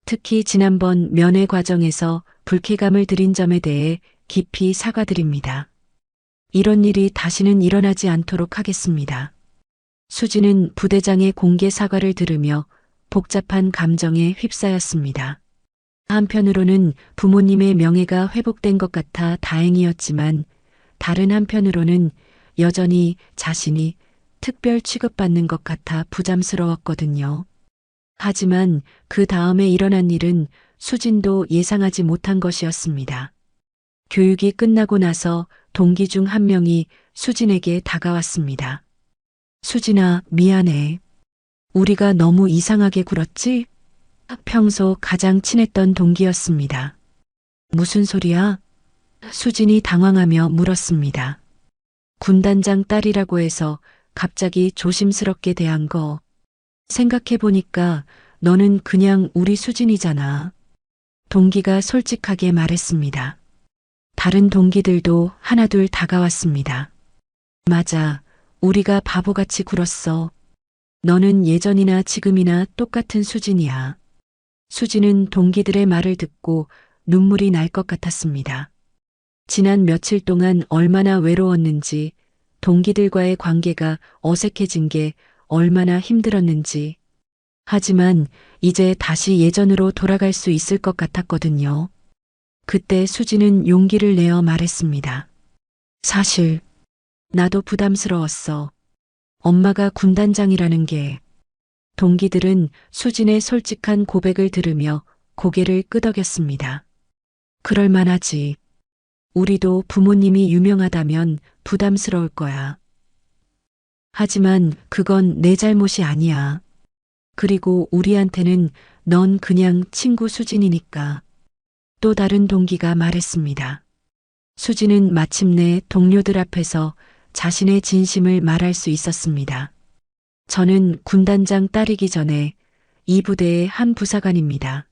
특히 지난번 면회 과정에서 불쾌감을 드린 점에 대해 깊이 사과드립니다. 이런 일이 다시는 일어나지 않도록 하겠습니다. 수진은 부대장의 공개 사과를 들으며 복잡한 감정에 휩싸였습니다. 한편으로는 부모님의 명예가 회복된 것 같아 다행이었지만 다른 한편으로는 여전히 자신이 특별 취급받는 것 같아 부담스러웠거든요. 하지만 그 다음에 일어난 일은 수진도 예상하지 못한 것이었습니다. 교육이 끝나고 나서 동기 중 한 명이 수진에게 다가왔습니다. 수진아, 미안해. 우리가 너무 이상하게 굴었지? 평소 가장 친했던 동기였습니다. 무슨 소리야? 수진이 당황하며 물었습니다. 군단장 딸이라고 해서 갑자기 조심스럽게 대한 거. 생각해보니까 너는 그냥 우리 수진이잖아. 동기가 솔직하게 말했습니다. 다른 동기들도 하나둘 다가왔습니다. 맞아, 우리가 바보같이 굴었어. 너는 예전이나 지금이나 똑같은 수진이야. 수진은 동기들의 말을 듣고 눈물이 날 것 같았습니다. 지난 며칠 동안 얼마나 외로웠는지, 동기들과의 관계가 어색해진 게 얼마나 힘들었는지. 하지만 이제 다시 예전으로 돌아갈 수 있을 것 같았거든요. 그때 수진은 용기를 내어 말했습니다. 사실 나도 부담스러웠어. 엄마가 군단장이라는 게. 동기들은 수진의 솔직한 고백을 들으며 고개를 끄덕였습니다. 그럴 만하지. 우리도 부모님이 유명하다면 부담스러울 거야. 하지만 그건 내 잘못이 아니야. 그리고 우리한테는 넌 그냥 친구 수진이니까. 또 다른 동기가 말했습니다. 수진은 마침내 동료들 앞에서 자신의 진심을 말할 수 있었습니다. 저는 군단장 딸이기 전에 이 부대의 한 부사관입니다.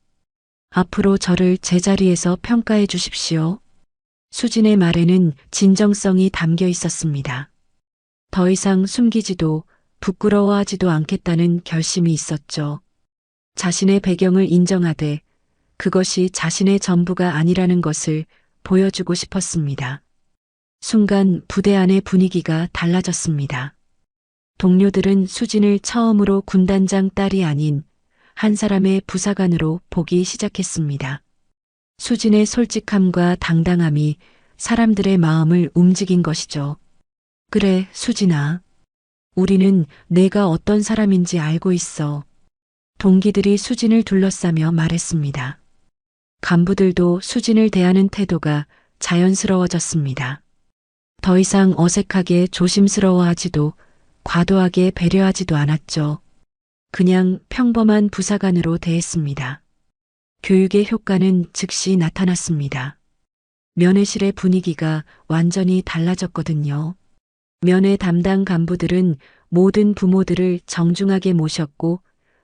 앞으로 저를 제자리에서 평가해 주십시오. 수진의 말에는 진정성이 담겨 있었습니다. 더 이상 숨기지도 부끄러워하지도 않겠다는 결심이 있었죠. 자신의 배경을 인정하되 그것이 자신의 전부가 아니라는 것을 보여주고 싶었습니다. 순간 부대 안의 분위기가 달라졌습니다. 동료들은 수진을 처음으로 군단장 딸이 아닌 한 사람의 부사관으로 보기 시작했습니다. 수진의 솔직함과 당당함이 사람들의 마음을 움직인 것이죠. 그래, 수진아. 우리는 내가 어떤 사람인지 알고 있어. 동기들이 수진을 둘러싸며 말했습니다. 간부들도 수진을 대하는 태도가 자연스러워졌습니다. 더 이상 어색하게 조심스러워하지도 과도하게 배려하지도 않았죠. 그냥 평범한 부사관으로 대했습니다. 교육의 효과는 즉시 나타났습니다. 면회실의 분위기가 완전히 달라졌거든요. 면회 담당 간부들은 모든 부모들을 정중하게 모셨고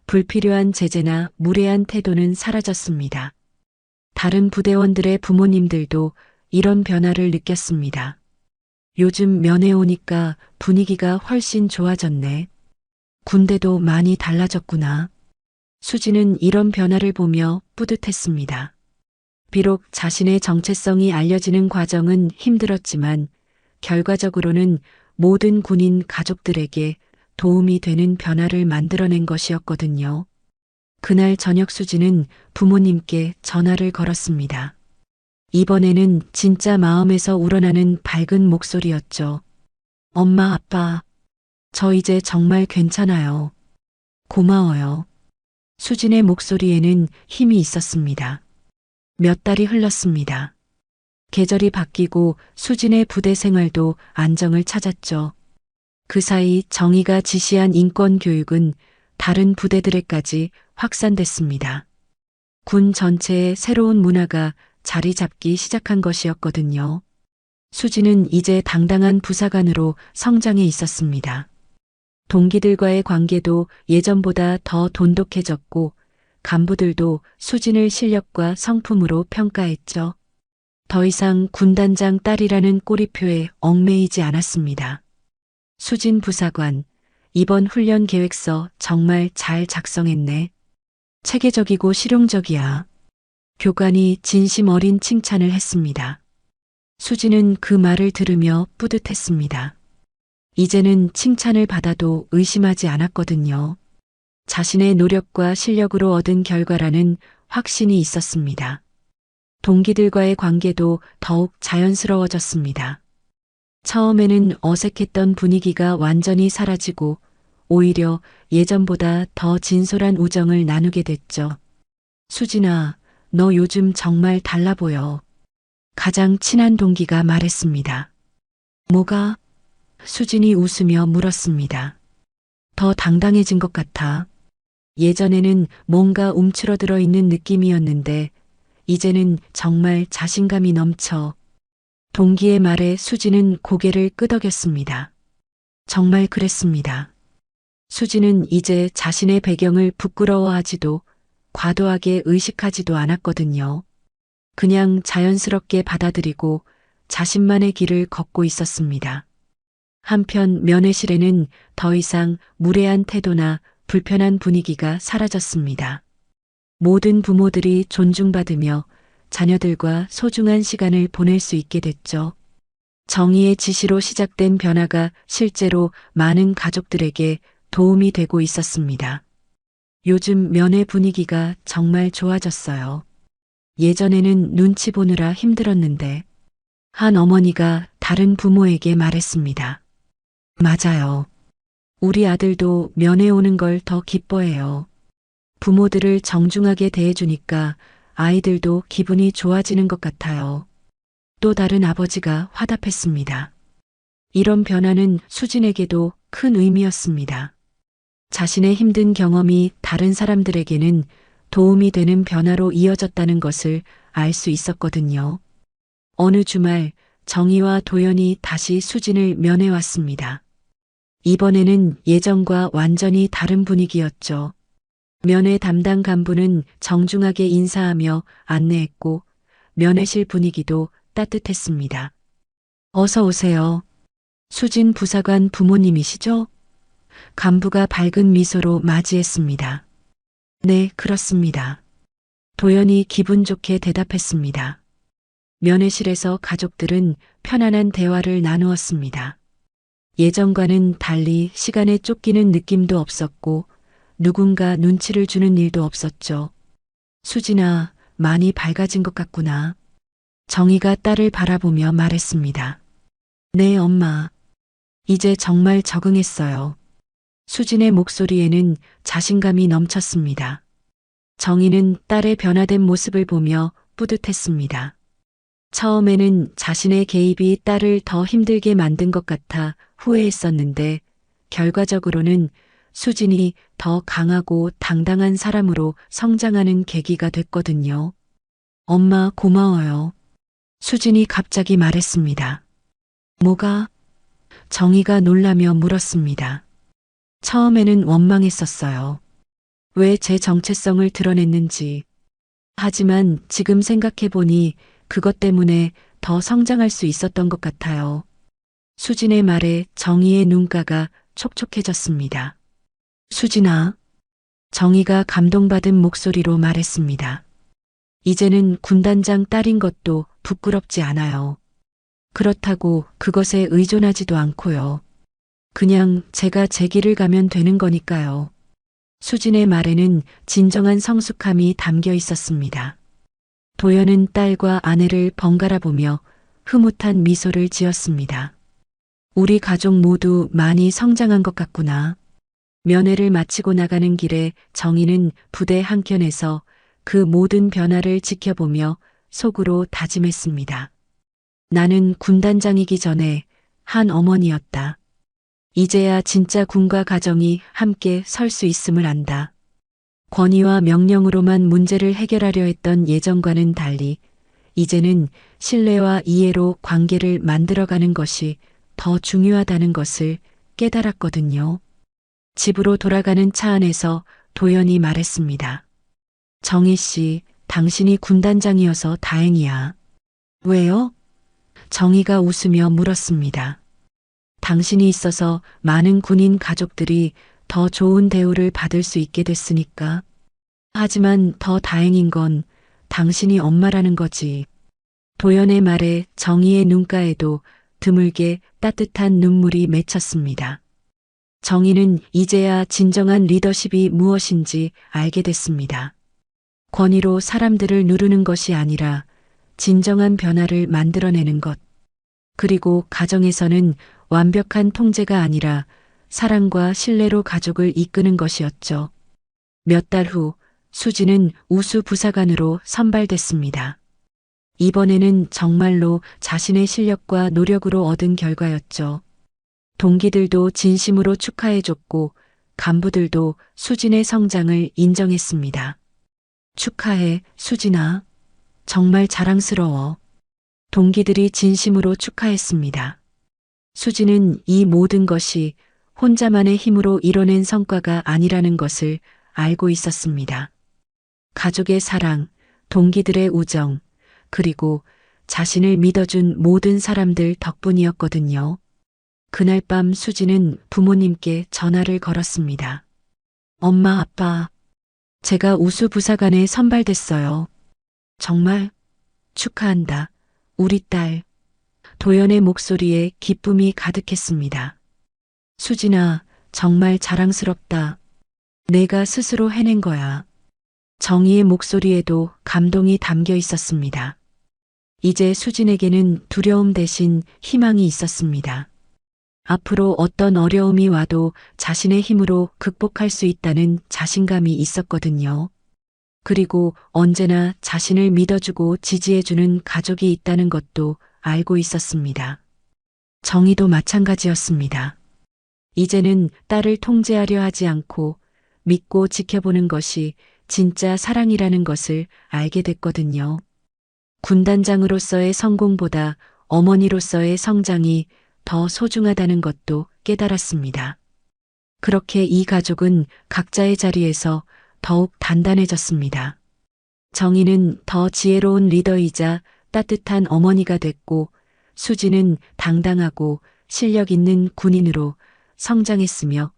불필요한 제재나 무례한 태도는 사라졌습니다. 다른 부대원들의 부모님들도 이런 변화를 느꼈습니다. 요즘 면회 오니까 분위기가 훨씬 좋아졌네. 군대도 많이 달라졌구나. 수지는 이런 변화를 보며 뿌듯했습니다. 비록 자신의 정체성이 알려지는 과정은 힘들었지만 결과적으로는 모든 군인 가족들에게 도움이 되는 변화를 만들어낸 것이었거든요. 그날 저녁 수지는 부모님께 전화를 걸었습니다. 이번에는 진짜 마음에서 우러나는 밝은 목소리였죠. 엄마, 아빠, 저 이제 정말 괜찮아요. 고마워요. 수진의 목소리에는 힘이 있었습니다. 몇 달이 흘렀습니다. 계절이 바뀌고 수진의 부대 생활도 안정을 찾았죠. 그 사이 정의가 지시한 인권 교육은 다른 부대들에까지 확산됐습니다. 군 전체에 새로운 문화가 자리 잡기 시작한 것이었거든요. 수진은 이제 당당한 부사관으로 성장해 있었습니다. 동기들과의 관계도 예전보다 더 돈독해졌고 간부들도 수진을 실력과 성품으로 평가했죠. 더 이상 군단장 딸이라는 꼬리표에 얽매이지 않았습니다. 수진 부사관, 이번 훈련 계획서 정말 잘 작성했네. 체계적이고 실용적이야. 교관이 진심 어린 칭찬을 했습니다. 수진은 그 말을 들으며 뿌듯했습니다. 이제는 칭찬을 받아도 의심하지 않았거든요. 자신의 노력과 실력으로 얻은 결과라는 확신이 있었습니다. 동기들과의 관계도 더욱 자연스러워졌습니다. 처음에는 어색했던 분위기가 완전히 사라지고 오히려 예전보다 더 진솔한 우정을 나누게 됐죠. 수진아, 너 요즘 정말 달라 보여. 가장 친한 동기가 말했습니다. 뭐가? 수진이 웃으며 물었습니다. 더 당당해진 것 같아. 예전에는 뭔가 움츠러들어 있는 느낌이었는데 이제는 정말 자신감이 넘쳐. 동기의 말에 수진은 고개를 끄덕였습니다. 정말 그랬습니다. 수진은 이제 자신의 배경을 부끄러워하지도 과도하게 의식하지도 않았거든요. 그냥 자연스럽게 받아들이고 자신만의 길을 걷고 있었습니다. 한편 면회실에는 더 이상 무례한 태도나 불편한 분위기가 사라졌습니다. 모든 부모들이 존중받으며 자녀들과 소중한 시간을 보낼 수 있게 됐죠. 정의의 지시로 시작된 변화가 실제로 많은 가족들에게 도움이 되고 있었습니다. 요즘 면회 분위기가 정말 좋아졌어요. 예전에는 눈치 보느라 힘들었는데 한 어머니가 다른 부모에게 말했습니다. 맞아요. 우리 아들도 면회 오는 걸 더 기뻐해요. 부모들을 정중하게 대해주니까 아이들도 기분이 좋아지는 것 같아요. 또 다른 아버지가 화답했습니다. 이런 변화는 수진에게도 큰 의미였습니다. 자신의 힘든 경험이 다른 사람들에게는 도움이 되는 변화로 이어졌다는 것을 알 수 있었거든요. 어느 주말 정희와 도연이 다시 수진을 면회왔습니다. 이번에는 예전과 완전히 다른 분위기였죠. 면회 담당 간부는 정중하게 인사하며 안내했고 면회실 분위기도 따뜻했습니다. 어서 오세요. 수진 부사관 부모님이시죠? 간부가 밝은 미소로 맞이했습니다. 네, 그렇습니다. 도연이 기분 좋게 대답했습니다. 면회실에서 가족들은 편안한 대화를 나누었습니다. 예전과는 달리 시간에 쫓기는 느낌도 없었고 누군가 눈치를 주는 일도 없었죠. 수진아, 많이 밝아진 것 같구나. 정희가 딸을 바라보며 말했습니다. 네, 엄마. 이제 정말 적응했어요. 수진의 목소리에는 자신감이 넘쳤습니다. 정희는 딸의 변화된 모습을 보며 뿌듯했습니다. 처음에는 자신의 개입이 딸을 더 힘들게 만든 것 같아 후회했었는데 결과적으로는 수진이 더 강하고 당당한 사람으로 성장하는 계기가 됐거든요. 엄마 고마워요. 수진이 갑자기 말했습니다. 뭐가? 정희가 놀라며 물었습니다. 처음에는 원망했었어요. 왜 제 정체성을 드러냈는지. 하지만 지금 생각해보니 그것 때문에 더 성장할 수 있었던 것 같아요. 수진의 말에 정희의 눈가가 촉촉해졌습니다. 수진아. 정희가 감동받은 목소리로 말했습니다. 이제는 군단장 딸인 것도 부끄럽지 않아요. 그렇다고 그것에 의존하지도 않고요. 그냥 제가 제 길을 가면 되는 거니까요. 수진의 말에는 진정한 성숙함이 담겨 있었습니다. 도연은 딸과 아내를 번갈아 보며 흐뭇한 미소를 지었습니다. 우리 가족 모두 많이 성장한 것 같구나. 면회를 마치고 나가는 길에 정희는 부대 한켠에서 그 모든 변화를 지켜보며 속으로 다짐했습니다. 나는 군단장이기 전에 한 어머니였다. 이제야 진짜 군과 가정이 함께 설 수 있음을 안다. 권위와 명령으로만 문제를 해결하려 했던 예전과는 달리 이제는 신뢰와 이해로 관계를 만들어가는 것이 더 중요하다는 것을 깨달았거든요. 집으로 돌아가는 차 안에서 도연이 말했습니다. 정희 씨, 당신이 군단장이어서 다행이야. 왜요? 정희가 웃으며 물었습니다. 당신이 있어서 많은 군인 가족들이 더 좋은 대우를 받을 수 있게 됐으니까. 하지만 더 다행인 건 당신이 엄마라는 거지. 도연의 말에 정희의 눈가에도 드물게 따뜻한 눈물이 맺혔습니다. 정희는 이제야 진정한 리더십이 무엇인지 알게 됐습니다. 권위로 사람들을 누르는 것이 아니라 진정한 변화를 만들어내는 것. 그리고 가정에서는 완벽한 통제가 아니라 사랑과 신뢰로 가족을 이끄는 것이었죠. 몇 달 후 수지는 우수 부사관으로 선발됐습니다. 이번에는 정말로 자신의 실력과 노력으로 얻은 결과였죠. 동기들도 진심으로 축하해줬고 간부들도 수진의 성장을 인정했습니다. 축하해, 수진아. 정말 자랑스러워. 동기들이 진심으로 축하했습니다. 수진은 이 모든 것이 혼자만의 힘으로 이뤄낸 성과가 아니라는 것을 알고 있었습니다. 가족의 사랑, 동기들의 우정, 그리고 자신을 믿어준 모든 사람들 덕분이었거든요. 그날 밤 수진은 부모님께 전화를 걸었습니다. 엄마, 아빠, 제가 우수 부사관에 선발됐어요. 정말 축하한다, 우리 딸. 도연의 목소리에 기쁨이 가득했습니다. 수진아, 정말 자랑스럽다. 내가 스스로 해낸 거야. 정희의 목소리에도 감동이 담겨 있었습니다. 이제 수진에게는 두려움 대신 희망이 있었습니다. 앞으로 어떤 어려움이 와도 자신의 힘으로 극복할 수 있다는 자신감이 있었거든요. 그리고 언제나 자신을 믿어주고 지지해주는 가족이 있다는 것도 알고 있었습니다. 정희도 마찬가지였습니다. 이제는 딸을 통제하려 하지 않고 믿고 지켜보는 것이 진짜 사랑이라는 것을 알게 됐거든요. 군단장으로서의 성공보다 어머니로서의 성장이 더 소중하다는 것도 깨달았습니다. 그렇게 이 가족은 각자의 자리에서 더욱 단단해졌습니다. 정희는 더 지혜로운 리더이자 따뜻한 어머니가 됐고 수지는 당당하고 실력 있는 군인으로 성장했으며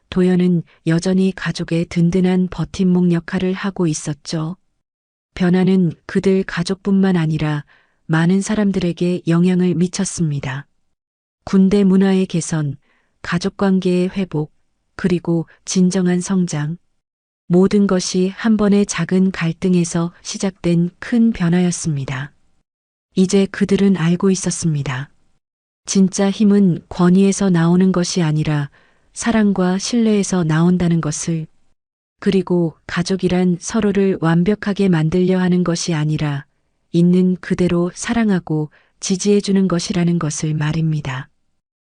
도연은 여전히 가족의 든든한 버팀목 역할을 하고 있었죠. 변화는 그들 가족뿐만 아니라 많은 사람들에게 영향을 미쳤습니다. 군대 문화의 개선, 가족관계의 회복, 그리고 진정한 성장. 모든 것이 한 번의 작은 갈등에서 시작된 큰 변화였습니다. 이제 그들은 알고 있었습니다. 진짜 힘은 권위에서 나오는 것이 아니라 사랑과 신뢰에서 나온다는 것을. 그리고 가족이란 서로를 완벽하게 만들려 하는 것이 아니라 있는 그대로 사랑하고 지지해주는 것이라는 것을 말입니다.